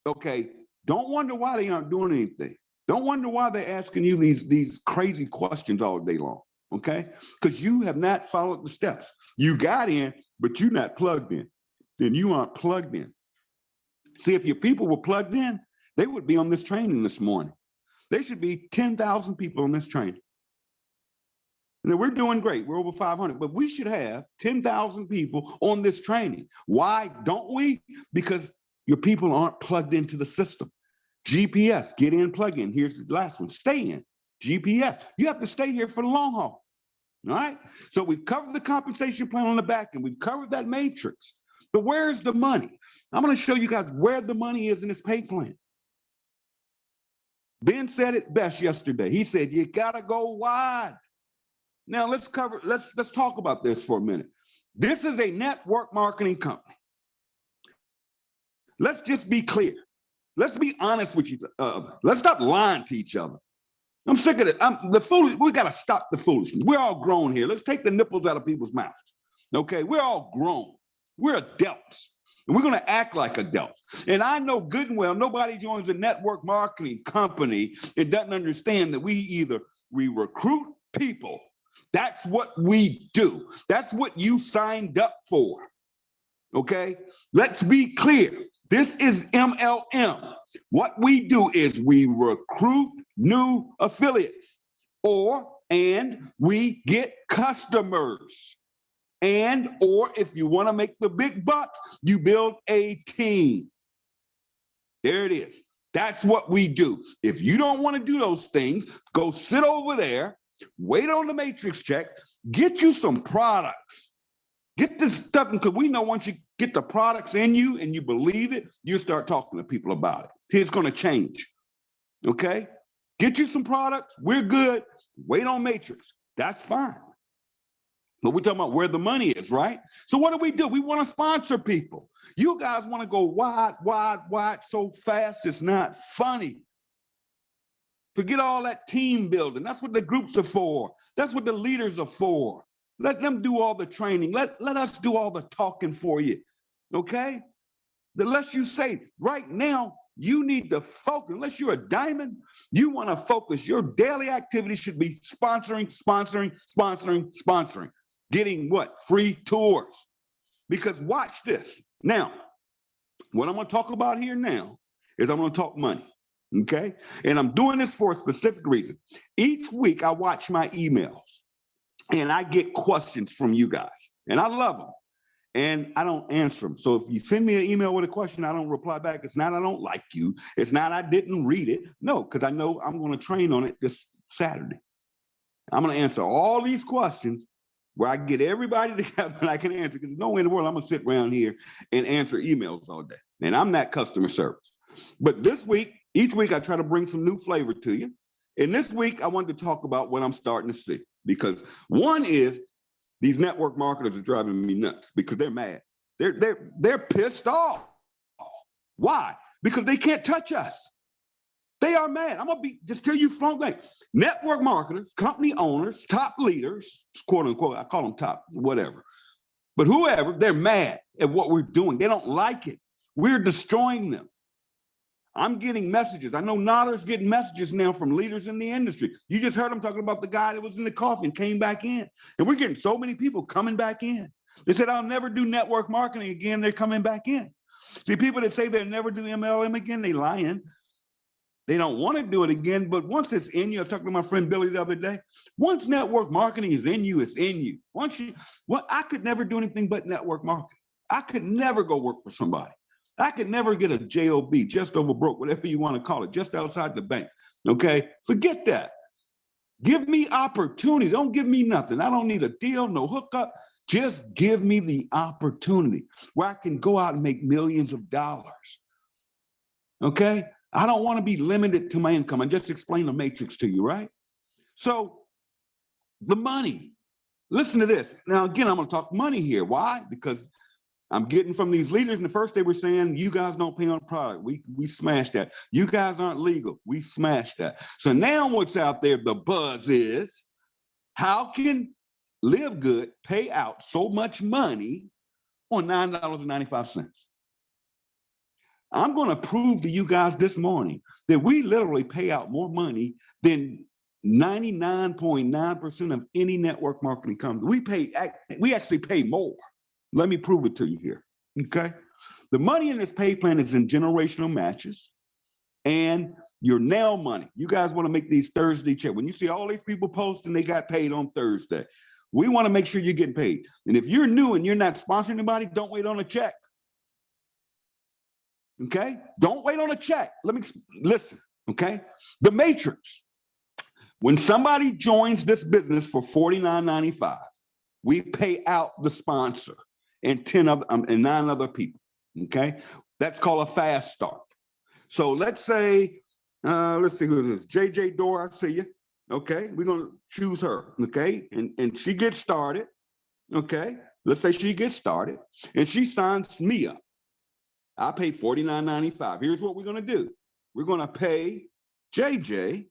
Speaker 1: okay, don't wonder why they aren't doing anything. Don't wonder why they're asking you these crazy questions all day long, okay? Because you have not followed the steps. You got in, but you're not plugged in. Then you aren't plugged in. See, if your people were plugged in, they would be on this training this morning. There should be 10,000 people on this training. Now, we're doing great. We're over 500, but we should have 10,000 people on this training. Why don't we? Because your people aren't plugged into the system. GPS, get in, plug in. Here's the last one, stay in. GPS, you have to stay here for the long haul. All right? So we've covered the compensation plan on the back end. We've covered that matrix. But where's the money? I'm going to show you guys where the money is in this pay plan. Ben said it best yesterday. He said, you got to go wide. Now let's talk about this for a minute. This is a network marketing company. Let's just be clear. Let's be honest with each other. Let's stop lying to each other. I'm sick of it. We got to stop the foolishness. We're all grown here. Let's take the nipples out of people's mouths. Okay, we're all grown. We're adults, and we're going to act like adults. And I know good and well, nobody joins a network marketing company and doesn't understand that we recruit people That's what we do. That's what you signed up for. Okay? Let's be clear. This is MLM. What we do is we recruit new affiliates, and we get customers. Or if you want to make the big bucks, you build a team. There it is. That's what we do. If you don't want to do those things, go sit over there, wait on the matrix check, get you some products. Get this stuff, because we know once you get the products in you and you believe it, you start talking to people about it. It's going to change. Okay? Get you some products. We're good. Wait on matrix. That's fine. But we're talking about where the money is, right? So what do? We want to sponsor people. You guys want to go wide so fast, it's not funny. Forget all that team building. That's what the groups are for. That's what the leaders are for. Let them do all the training. Let us do all the talking for you, okay? The less you say, right now, you need to focus. Unless you're a diamond, you want to focus. Your daily activity should be sponsoring. Getting what? Free tours. Because watch this. Now, what I'm going to talk about here now is I'm going to talk money, okay? And I'm doing this for a specific reason. Each week, I watch my emails, and I get questions from you guys, and I love them, and I don't answer them. So if you send me an email with a question, I don't reply back. It's not I don't like you. It's not I didn't read it. No, because I know I'm going to train on it this Saturday. I'm going to answer all these questions where I get everybody together and I can answer, because there's no way in the world I'm going to sit around here and answer emails all day. And I'm not customer service. But this week, each week, I try to bring some new flavor to you. And this week, I wanted to talk about what I'm starting to see. Because one is these network marketers are driving me nuts because they're mad. They're pissed off. Why? Because they can't touch us. They are mad. I'm gonna just tell you front blank. Network marketers, company owners, top leaders, quote unquote, I call them top, whatever. But whoever, they're mad at what we're doing. They don't like it. We're destroying them. I'm getting messages. I know Nader's getting messages now from leaders in the industry. You just heard him talking about the guy that was in the coffin, came back in. And we're getting so many people coming back in. They said, I'll never do network marketing again. They're coming back in. See, people that say they'll never do MLM again, they lying. They don't want to do it again, but once it's in you, I was talking to my friend Billy the other day, once network marketing is in you, it's in you. I could never do anything but network marketing. I could never go work for somebody. I could never get a JOB, just over broke, whatever you want to call it, just outside the bank, okay? Forget that. Give me opportunity. Don't give me nothing. I don't need a deal, no hookup. Just give me the opportunity where I can go out and make millions of dollars, okay? I don't want to be limited to my income. I just explained the matrix to you, right? So the money, listen to this. Now, again, I'm going to talk money here. Why? Because I'm getting from these leaders, and the first they were saying, you guys don't pay on product. We smashed that. You guys aren't legal. We smashed that. So now what's out there, the buzz is, how can Live Good pay out so much money on $9.95? I'm going to prove to you guys this morning that we literally pay out more money than 99.9% of any network marketing company. We actually pay more. Let me prove it to you here, okay? The money in this pay plan is in generational matches and your nail money. You guys want to make these Thursday checks. When you see all these people posting, they got paid on Thursday. We want to make sure you're getting paid. And if you're new and you're not sponsoring anybody, don't wait on a check. Okay? Don't wait on a check. Listen, okay? The matrix. When somebody joins this business for $49.95, we pay out the sponsor and 9 other people, okay? That's called a fast start. So let's say, let's see who it is. JJ Door, I see you. Okay, we're gonna choose her, okay? And she gets started, okay? Let's say she gets started and she signs me up. I pay $49.95. Here's what we're gonna do. We're gonna pay JJ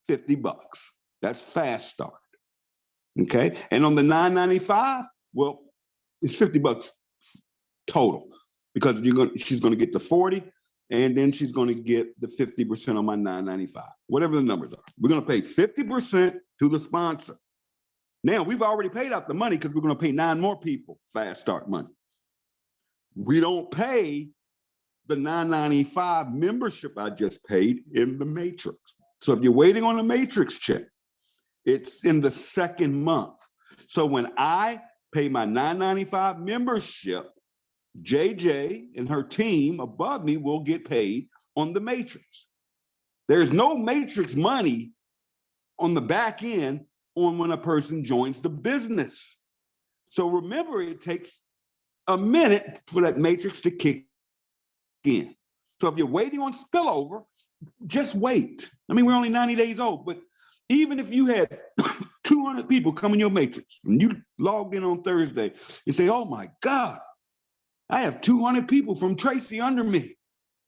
Speaker 1: $50. That's fast start. Okay. And on the $9.95, well, it's $50 total because she's gonna get the 40 and then she's gonna get the 50% on my $9.95, whatever the numbers are. We're gonna pay 50% to the sponsor. Now, we've already paid out the money because we're going to pay 9 more people Fast Start money. We don't pay the $9.95 membership I just paid in the matrix. So if you're waiting on a matrix check, it's in the second month. So when I pay my $9.95 membership, JJ and her team above me will get paid on the matrix. There's no matrix money on the back end on when a person joins the business. So remember, it takes a minute for that matrix to kick in. So if you're waiting on spillover, just wait. I mean, we're only 90 days old, but even if you had 200 people come in your matrix and you logged in on Thursday and say, oh my God, I have 200 people from Tracy under me.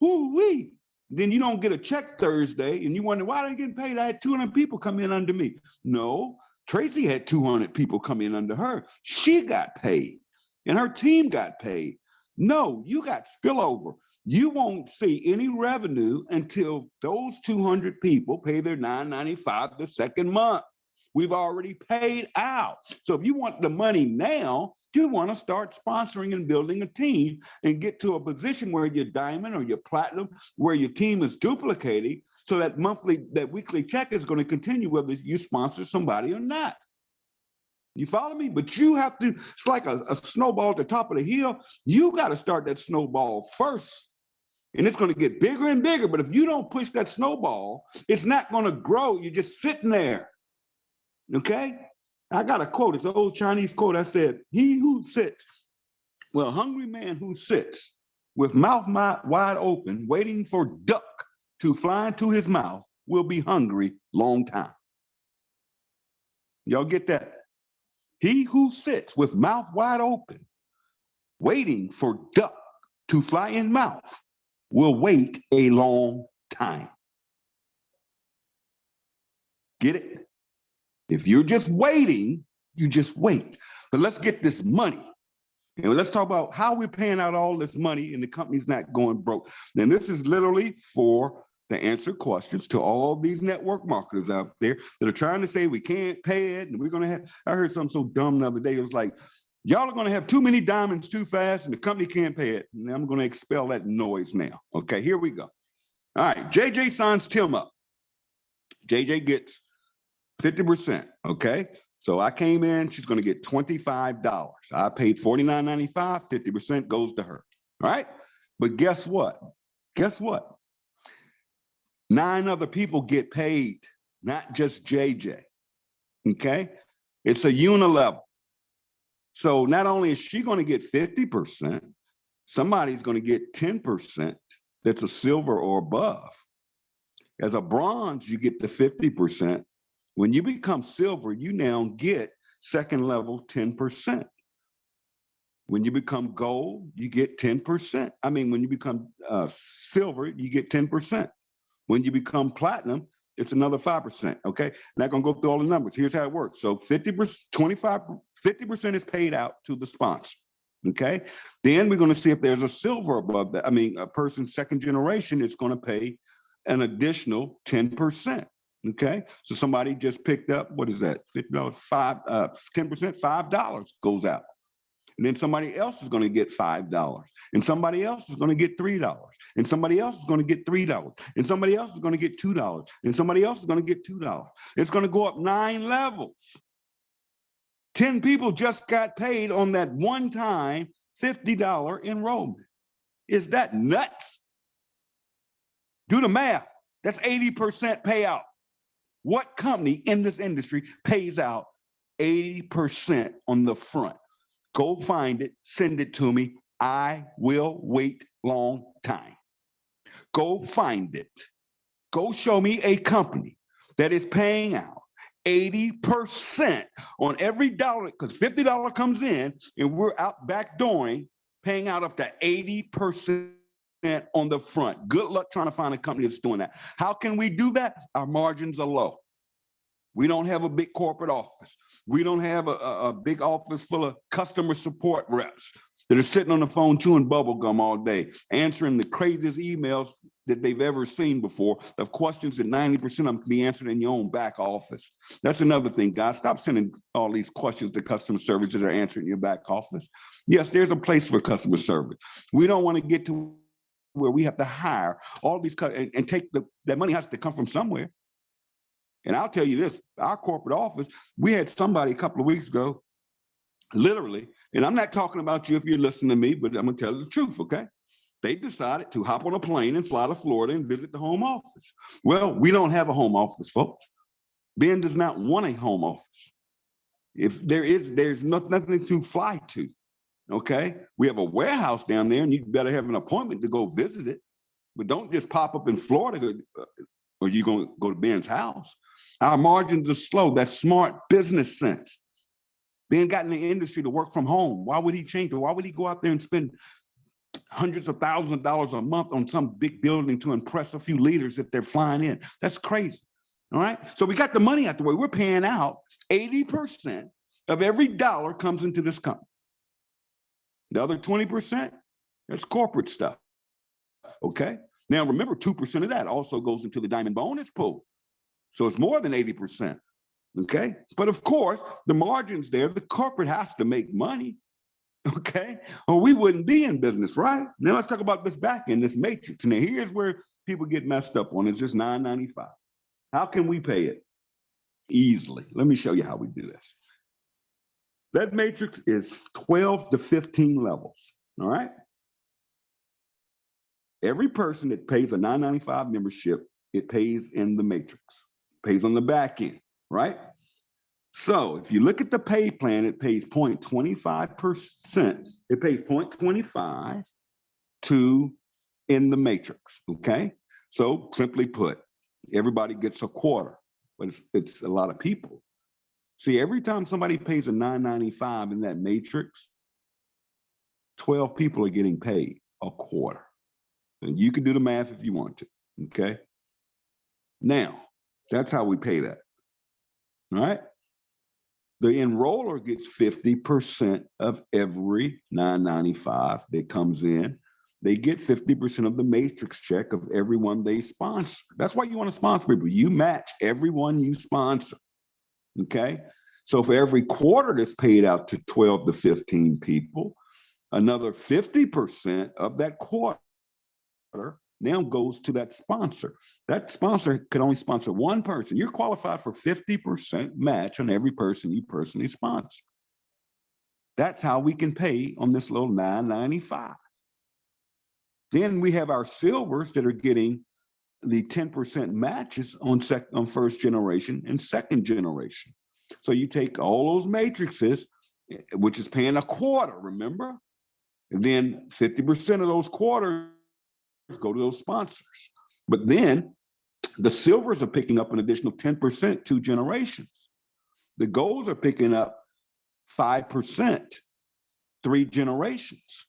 Speaker 1: Woo-wee. Then you don't get a check Thursday and you wonder, why are they getting paid? I had 200 people come in under me. No, Tracy had 200 people come in under her. She got paid and her team got paid. No, you got spillover. You won't see any revenue until those 200 people pay their $9.95 the second month. We've already paid out. So if you want the money now, you want to start sponsoring and building a team and get to a position where you're diamond or you're platinum, where your team is duplicating, so that weekly check is going to continue whether you sponsor somebody or not. You follow me? But you have to, it's like a snowball at the top of the hill. You got to start that snowball first. And it's going to get bigger and bigger. But if you don't push that snowball, it's not going to grow. You're just sitting there. Okay? I got a quote. It's an old Chinese quote. I said, he who sits, well, a hungry man who sits with mouth wide open, waiting for duck to fly into his mouth will be hungry long time. Y'all get that? He who sits with mouth wide open, waiting for duck to fly in mouth will wait a long time. Get it? If you're just waiting, you just wait. But let's get this money. And let's talk about how we're paying out all this money and the company's not going broke. And this is literally for to answer questions to all these network marketers out there that are trying to say we can't pay it and we're going to have, I heard something so dumb the other day. It was like, y'all are going to have too many diamonds too fast and the company can't pay it. And I'm going to expel that noise now. Okay, here we go. All right, JJ signs Tim up. JJ gets 50%, okay? So I came in, she's gonna get $25. I paid $49.95, 50% goes to her, all right? But guess what? Guess what? 9 other people get paid, not just JJ, okay? It's a unilevel. So not only is she gonna get 50%, somebody's gonna get 10% that's a silver or above. As a bronze, you get the 50%. When you become silver, you now get second level 10%. When you become gold, you get 10%. I mean, when you become silver, you get 10%. When you become platinum, it's another 5%, okay? Not gonna go through all the numbers. Here's how it works. So 50% is paid out to the sponsor, okay? Then we're gonna see if there's a silver above that. I mean, a person second generation is gonna pay an additional 10%. Okay, so somebody just picked up, what is that? $50, 10%, $5 goes out. And then somebody else is going to get $5. And somebody else is going to get $3. And somebody else is going to get $3. And somebody else is going to get $2. And somebody else is going to get $2. It's going to go up 9 levels. 10 people just got paid on that one-time $50 enrollment. Is that nuts? Do the math. That's 80% payout. What company in this industry pays out 80% on the front? Go find it, send it to me. I will wait long time. Go find it. Go show me a company that is paying out 80% on every dollar, because $50 comes in and we're out backdooring, paying out up to 80% on the front. Good luck trying to find a company that's doing that. How can we do that? Our margins are low. We don't have a big corporate office. We don't have a big office full of customer support reps. that are sitting on the phone chewing bubble gum all day, answering the craziest emails that they've ever seen before, of questions that 90% of them can be answered in your own back office. That's another thing, guys. Stop sending all these questions to customer service that are answered in your back office. Yes, there's a place for customer service. We don't want to get to where we have to hire all these and take that money has to come from somewhere. And I'll tell you this, our corporate office, we had somebody a couple of weeks ago, literally, and I'm not talking about you if you're listening to me, but I'm gonna tell you the truth, okay? They decided to hop on a plane and fly to Florida and visit the home office. Well, we don't have a home office, folks. Ben does not want a home office. If there's nothing to fly to, okay? We have a warehouse down there and you better have an appointment to go visit it, but don't just pop up in Florida or you're gonna go to Ben's house. Our margins are slow. That's smart business sense. Ben got in the industry to work from home. Why would he change it? Why would he go out there and spend hundreds of thousands of dollars a month on some big building to impress a few leaders that they're flying in? That's crazy. All right. So we got the money out the way. We're paying out 80% of every dollar comes into this company. The other 20%, that's corporate stuff. Okay. Now remember, 2% of that also goes into the diamond bonus pool. So it's more than 80%. Okay. But of course, the margins there, the corporate has to make money. Okay. Or we wouldn't be in business, right? Now let's talk about this back end, this matrix. Now here's where people get messed up on. It's just $9.95. How can we pay it? Easily. Let me show you how we do this. That matrix is 12 to 15 levels. All right. Every person that pays a $9.95 membership, it pays in the matrix, pays on the back end, right? So if you look at the pay plan, it pays 0.25%. It pays 0.25 to in the matrix, okay? So simply put, everybody gets a quarter, but it's a lot of people. See, every time somebody pays a $9.95 in that matrix, 12 people are getting paid a quarter. And you can do the math if you want to, okay? Now, that's how we pay that, all right? The enroller gets 50% of every $9.95 that comes in. They get 50% of the matrix check of everyone they sponsor. That's why you want to sponsor people. You match everyone you sponsor, okay? So for every quarter that's paid out to 12 to 15 people, another 50% of that quarter now goes to that sponsor. That sponsor can only sponsor one person. You're qualified for 50% match on every person you personally sponsor. That's how we can pay on this little $9.95. Then we have our silvers that are getting the 10% matches on first generation and second generation. So you take all those matrices, which is paying a quarter, remember? And then 50% of those quarters go to those sponsors. But then the silvers are picking up an additional 10%, 2 generations. The golds are picking up 5%, 3 generations.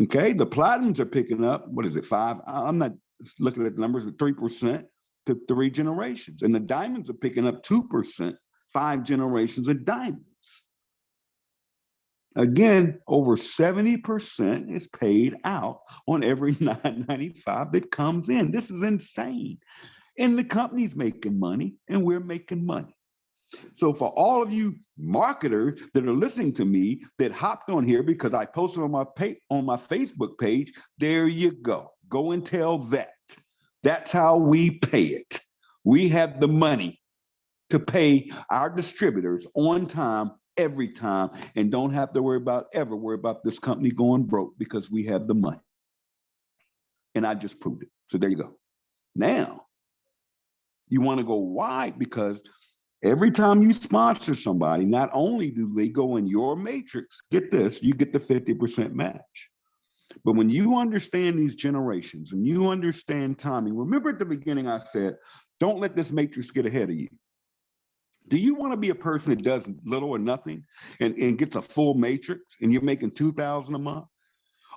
Speaker 1: Okay, the platinums are picking up, what is it, 5? I'm not looking at the numbers, but 3% to 3 generations. And the diamonds are picking up 2%, 5 generations of diamonds. Again, over 70% is paid out on every $9.95 that comes in. This is insane. And the company's making money and we're making money. So for all of you marketers that are listening to me that hopped on here because I posted on my Facebook page, there you go. Go and tell that. That's how we pay it. We have the money to pay our distributors on time, every time, and don't have to ever worry about this company going broke because we have the money. And I just proved it. So there you go. Now, you want to go wide because every time you sponsor somebody, not only do they go in your matrix, get this, you get the 50% match. But when you understand these generations and you understand timing, remember at the beginning I said, don't let this matrix get ahead of you. Do you want to be a person that does little or nothing and gets a full matrix and you're making $2,000 a month?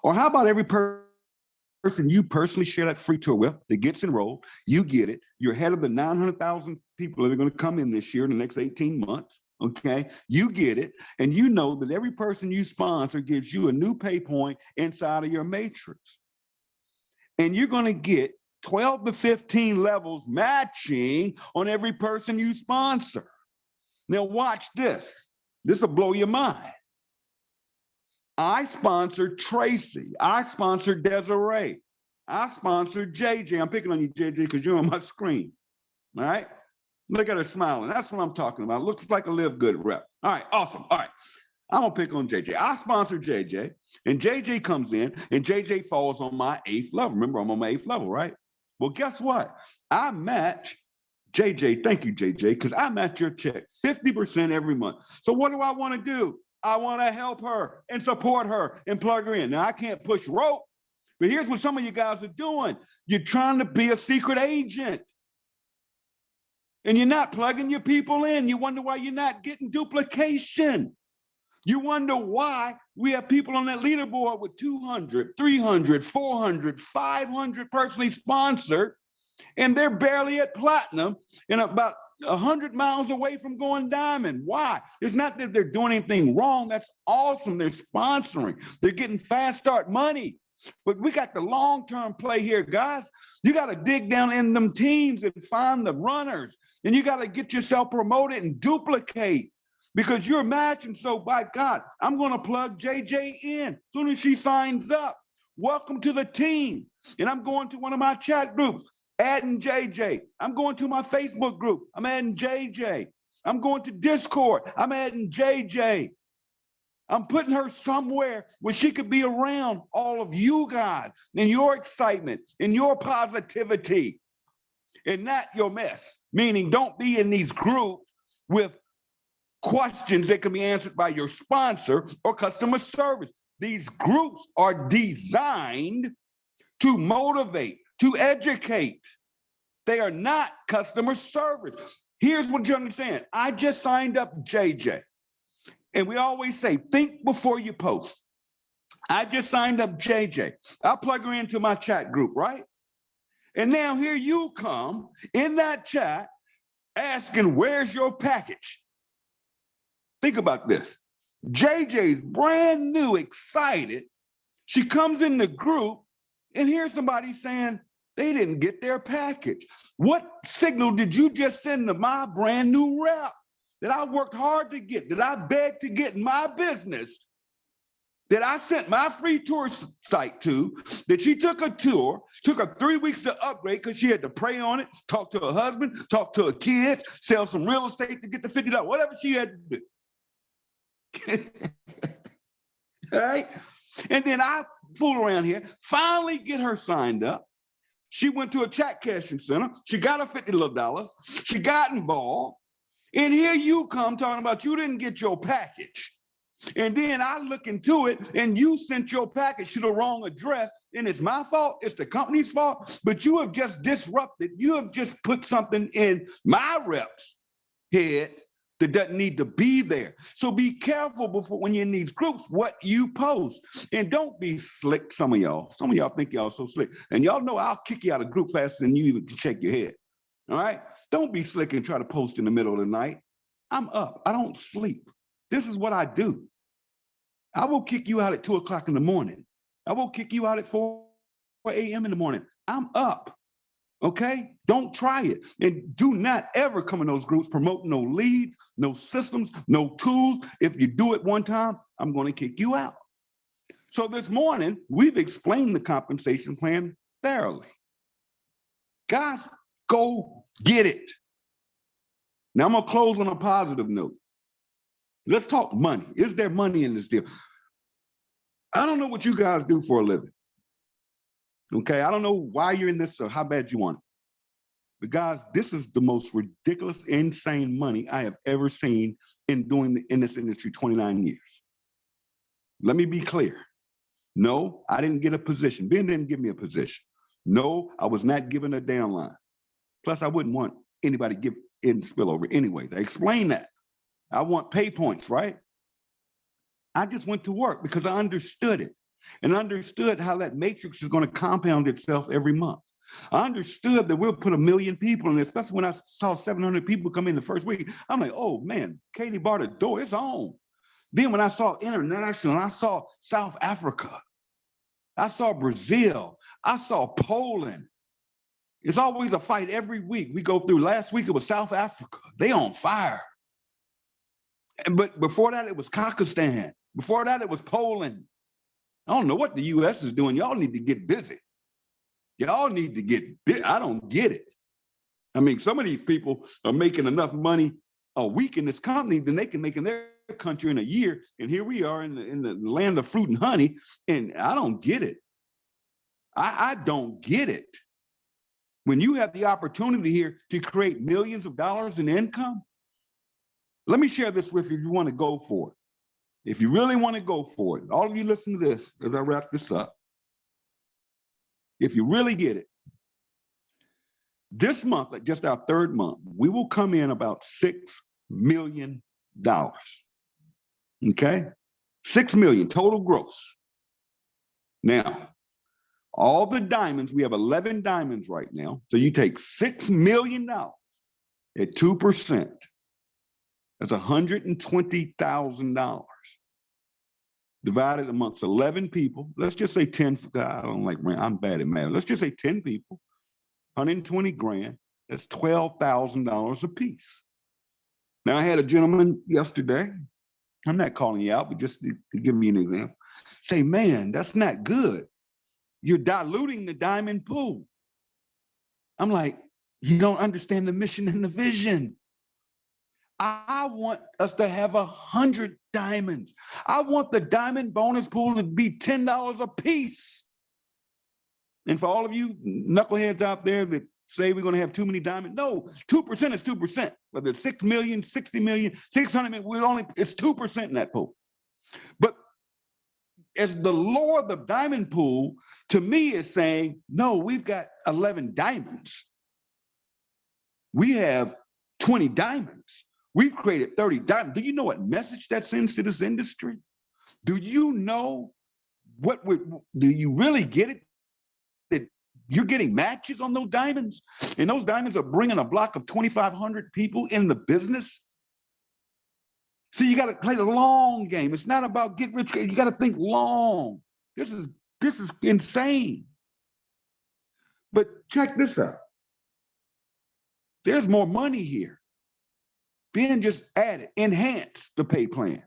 Speaker 1: Or how about every person you personally share that free tour with that gets enrolled, you get it, you're ahead of the 900,000 people that are going to come in this year in the next 18 months, Okay, you get it, and you know that every person you sponsor gives you a new pay point inside of your matrix. And you're going to get 12 to 15 levels matching on every person you sponsor. Now watch this. This will blow your mind. I sponsored Tracy. I sponsored Desiree. I sponsored JJ. I'm picking on you, JJ, because you're on my screen. All right. Look at her smiling. That's what I'm talking about. Looks like a Live Good rep. All right, awesome. All right. I'm gonna pick on JJ. I sponsor JJ, and JJ comes in, and JJ falls on my 8th level. Remember, I'm on my 8th level, right? Well, guess what? I match JJ. Thank you, JJ, because I match your check 50% every month. So what do I want to do? I want to help her and support her and plug her in. Now, I can't push rope, but here's what some of you guys are doing. You're trying to be a secret agent. And you're not plugging your people in. You wonder why you're not getting duplication. You wonder why we have people on that leaderboard with 200, 300, 400, 500 personally sponsored, and they're barely at platinum and about 100 miles away from going diamond. Why? It's not that they're doing anything wrong. That's awesome. They're sponsoring. They're getting fast start money. But we got the long-term play here, guys. You got to dig down in them teams and find the runners. And you got to get yourself promoted and duplicate because you're matching. So by God, I'm going to plug JJ in as soon as she signs up. Welcome to the team. And I'm going to one of my chat groups, adding JJ. I'm going to my Facebook group. I'm adding JJ. I'm going to Discord. I'm adding JJ. I'm putting her somewhere where she could be around all of you guys and your excitement and your positivity and not your mess. Meaning don't be in these groups with questions that can be answered by your sponsor or customer service. These groups are designed to motivate, to educate. They are not customer service. Here's what you understand. I just signed up JJ. And we always say, think before you post. I just signed up JJ. I'll plug her into my chat group, right? And now here you come in that chat asking, where's your package? Think about this. JJ's brand new, excited. She comes in the group and here's somebody saying they didn't get their package. What signal did you just send to my brand new rep that I worked hard to get, that I begged to get in my business, that I sent my free tour site to, that she took a tour, took her 3 weeks to upgrade because she had to pray on it, talk to her husband, talk to her kids, sell some real estate to get the $50, whatever she had to do. All right? And then I fool around here, finally get her signed up. She went to a chat cashing center. She got her $50. She got involved. And here you come talking about you didn't get your package. And then I look into it and you sent your package to the wrong address. And it's my fault. It's the company's fault. But you have just disrupted. You have just put something in my rep's head that doesn't need to be there. So be careful before when you're in these groups, what you post. And don't be slick, some of y'all. Some of y'all think y'all so slick. And y'all know I'll kick you out of group faster than you even can shake your head. All right? Don't be slick and try to post in the middle of the night. I'm up. I don't sleep. This is what I do. I will kick you out at 2 o'clock in the morning. I will kick you out at 4 a.m. in the morning. I'm up. Okay? Don't try it. And do not ever come in those groups promoting no leads, no systems, no tools. If you do it one time, I'm going to kick you out. So this morning, we've explained the compensation plan thoroughly. Guys, go get it. Now I'm going to close on a positive note. Let's talk money. Is there money in this deal? I don't know what you guys do for a living. Okay, I don't know why you're in this or how bad you want it. But guys, this is the most ridiculous, insane money I have ever seen in this industry 29 years. Let me be clear. No, I didn't get a position. Ben didn't give me a position. No, I was not given a downline. Plus, I wouldn't want anybody to give in spillover anyways. I explained that. I want pay points, right? I just went to work because I understood it and understood how that matrix is going to compound itself every month. I understood that we'll put 1 million people in, especially when I saw 700 people come in the first week. I'm like, oh man, Katie bar the door, it's on. Then when I saw international, I saw South Africa, I saw Brazil, I saw Poland. It's always a fight every week we go through. Last week it was South Africa. They on fire. But before that, it was Kazakhstan. Before that, it was Poland. I don't know what the U.S. is doing. Y'all need to get busy. Y'all need to get busy. I don't get it. I mean, some of these people are making enough money a week in this company than they can make in their country in a year. And here we are in the land of fruit and honey. And I don't get it. I don't get it. When you have the opportunity here to create millions of dollars in income, let me share this with you if you want to go for it. If you really want to go for it, all of you listen to this as I wrap this up. If you really get it, this month, like just our third month, we will come in about $6 million. Okay? 6 million total gross. Now, all the diamonds, we have 11 diamonds right now. So you take $6 million at 2%. That's $120,000 divided amongst 11 people. Let's just say 10. I don't like, I'm bad at math. Let's just say 10 people, 120 grand. That's $12,000 a piece. Now, I had a gentleman yesterday. I'm not calling you out, but just to give me an example. Say, man, that's not good. You're diluting the diamond pool. I'm like, you don't understand the mission and the vision. I want us to have 100 diamonds. I want the diamond bonus pool to be $10 a piece. And for all of you knuckleheads out there that say we're going to have too many diamonds, no, 2% is 2%. Whether it's 6 million, 60 million, 600 million, it's 2% in that pool. But as the Lord of the diamond pool, to me is saying, no, we've got 11 diamonds. We have 20 diamonds. We've created 30 diamonds. Do you know what message that sends to this industry? Do you know do you really get it? That you're getting matches on those diamonds? And those diamonds are bringing a block of 2,500 people in the business? See, you got to play the long game. It's not about get rich. You got to think long. This is insane. But check this out. There's more money here. Ben just added, enhance the pay plan,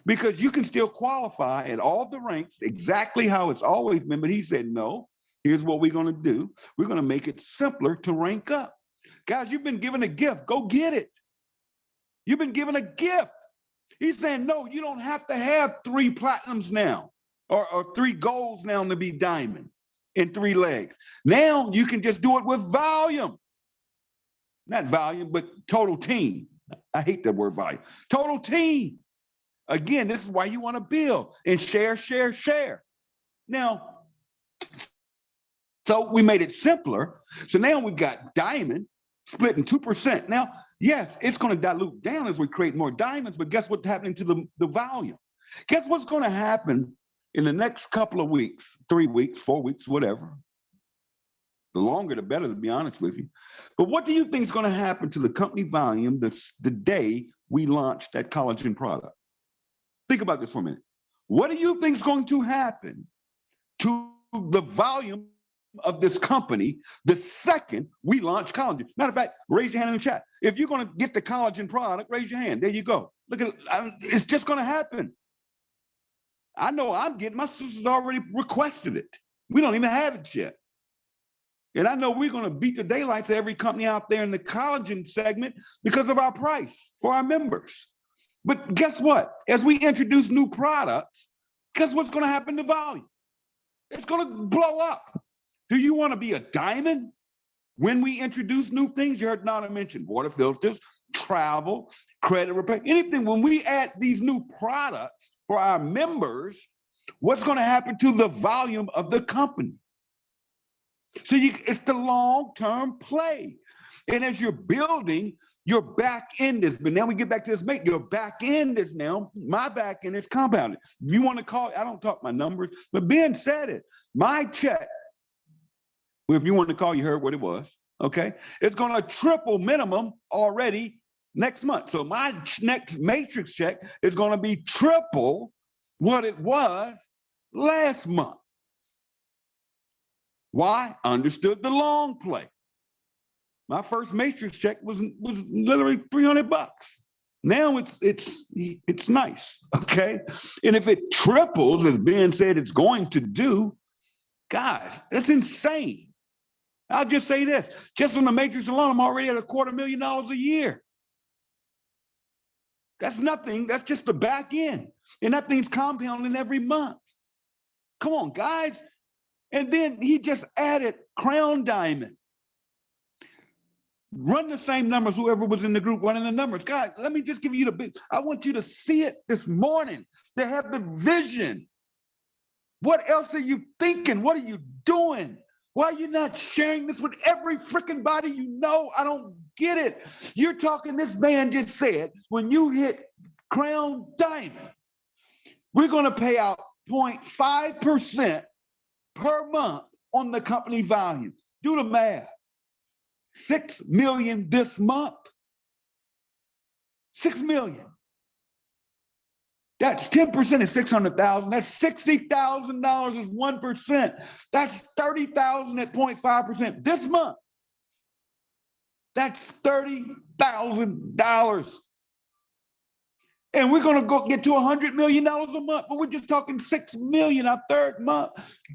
Speaker 1: because you can still qualify at all the ranks exactly how it's always been. But he said, no, here's what we're going to do. We're going to make it simpler to rank up. Guys, you've been given a gift. Go get it. You've been given a gift. He's saying, no, you don't have to have 3 platinums now or 3 golds now to be diamond in 3 legs. Now you can just do it with volume. Not volume, but total team. I hate that word volume. Total team. Again, this is why you want to build and share, share, share. Now, so we made it simpler. So now we've got diamond split in 2%. Now, yes, it's going to dilute down as we create more diamonds, but guess what's happening to the volume? Guess what's going to happen in the next couple of weeks, 3 weeks, 4 weeks, whatever. The longer, the better, to be honest with you. But what do you think is going to happen to the company volume the day we launch that collagen product? Think about this for a minute. What do you think is going to happen to the volume of this company the second we launch collagen? Matter of fact, raise your hand in the chat. If you're going to get the collagen product, raise your hand. There you go. Look at it. It's just going to happen. I know I'm getting, my sister's already requested it. We don't even have it yet. And I know we're going to beat the daylights of every company out there in the collagen segment because of our price for our members. But guess what? As we introduce new products, guess what's going to happen to volume? It's going to blow up. Do you want to be a diamond when we introduce new things? You heard Nana mention water filters, travel, credit repair, anything. When we add these new products for our members, what's going to happen to the volume of the company? So it's the long-term play. And as you're building, your back end is, but now we get back to this mate, your back end is now, my back end is compounded. If you want to call it, I don't talk my numbers, but Ben said it. My check Well, if you want to call, you heard what it was. Okay. It's going to triple minimum already next month. So my next matrix check is going to be triple what it was last month. Why? Understood the long play. My first matrix check was literally $300. Now it's nice, okay? And if it triples, as Ben said it's going to do, guys, that's insane. I'll just say this, just on the matrix alone, I'm already at $250,000 a year. That's nothing, that's just the back end. And that thing's compounding every month. Come on, guys. And then he just added Crown Diamond. Run the same numbers, whoever was in the group running the numbers. God, let me just give you the big, I want you to see it this morning. They have the vision. What else are you thinking? What are you doing? Why are you not sharing this with every freaking body you know? I don't get it. You're talking, this man just said, when you hit Crown Diamond, we're going to pay out 0.5% per month on the company value. Do the math. 6 million this month. 6 million. That's 10% is 600,000. That's $60,000 is 1%. That's 30,000 at 0.5% this month. That's $30,000. And we're going to go get to $100 million a month, but we're just talking 6 million our third month.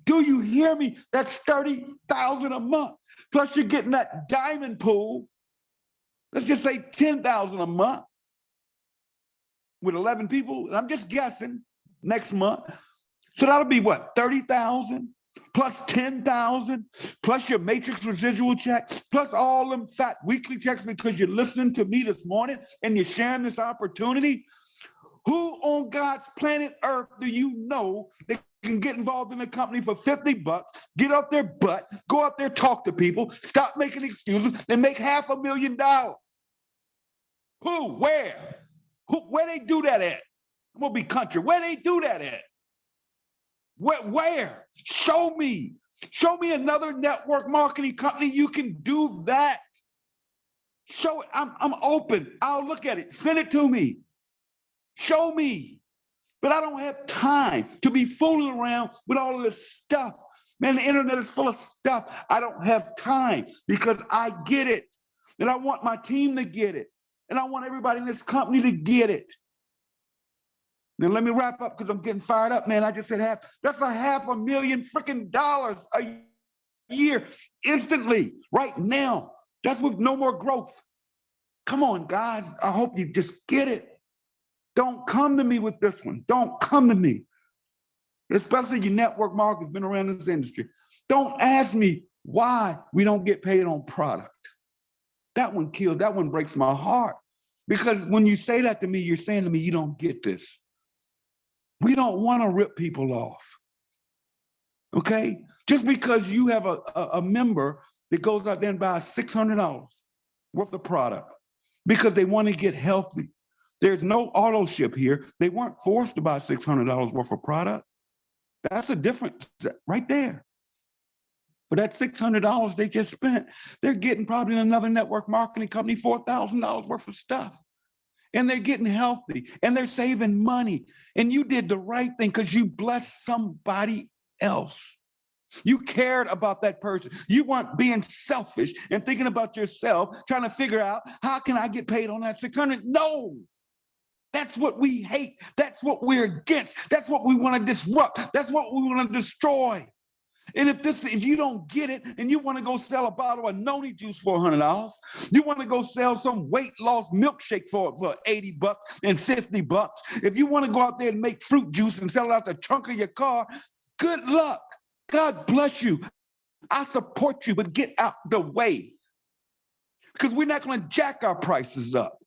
Speaker 1: Do you hear me? That's 30,000 a month. Plus you're getting that diamond pool. Let's just say 10,000 a month with 11 people. And I'm just guessing next month. So that'll be what? 30,000 plus 10,000 plus your matrix residual check plus all them fat weekly checks because you're listening to me this morning and you're sharing this opportunity. Who on God's planet Earth do you know that can get involved in a company for $50, get off their butt, go out there, talk to people, stop making excuses, and make $500,000? Who? Where? Where they do that at? I'm gonna be country. Where they do that at? Where? Show me. Show me another network marketing company you can do that. Show it. I'm open. I'll look at it. Send it to me. Show me. But I don't have time to be fooling around with all of this stuff. Man, the internet is full of stuff. I don't have time because I get it. And I want my team to get it. And I want everybody in this company to get it. Now let me wrap up because I'm getting fired up, man. I just said that's $500,000 freaking dollars a year instantly, right now. That's with no more growth. Come on, guys. I hope you just get it. Don't come to me with this one. Don't come to me. Especially your network marketers been around this industry. Don't ask me why we don't get paid on product. That one kills, that one breaks my heart. Because when you say that to me, you're saying to me, you don't get this. We don't want to rip people off. Okay? Just because you have a member that goes out there and buys $600 worth of product because they want to get healthy. There's no auto ship here. They weren't forced to buy $600 worth of product. That's a difference right there. For that $600 they just spent, they're getting probably another network marketing company $4,000 worth of stuff. And they're getting healthy and they're saving money. And you did the right thing because you blessed somebody else. You cared about that person. You weren't being selfish and thinking about yourself, trying to figure out how can I get paid on that 600? No. That's what we hate. That's what we're against. That's what we want to disrupt. That's what we want to destroy. And if you don't get it and you want to go sell a bottle of noni juice for $100, you want to go sell some weight loss milkshake for $80 and $50. If you want to go out there and make fruit juice and sell it out the trunk of your car, good luck. God bless you. I support you, but get out the way. Because we're not going to jack our prices up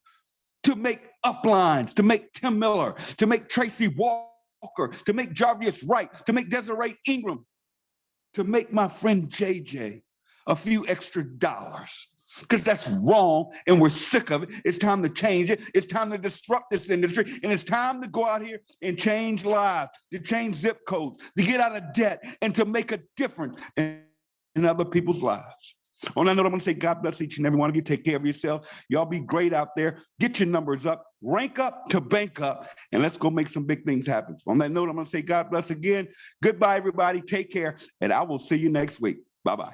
Speaker 1: to make uplines, to make Tim Miller, to make Tracy Walker, to make Jarvis Wright, to make Desiree Ingram, to make my friend JJ a few extra dollars. Because that's wrong and we're sick of it. It's time to change it. It's time to disrupt this industry. And it's time to go out here and change lives, to change zip codes, to get out of debt and to make a difference. And in other people's lives. On that note, I'm going to say God bless each and every one of you. Take care of yourself. Y'all be great out there. Get your numbers up, rank up to bank up, and let's go make some big things happen. On that note, I'm going to say God bless again. Goodbye, everybody. Take care, and I will see you next week. Bye-bye.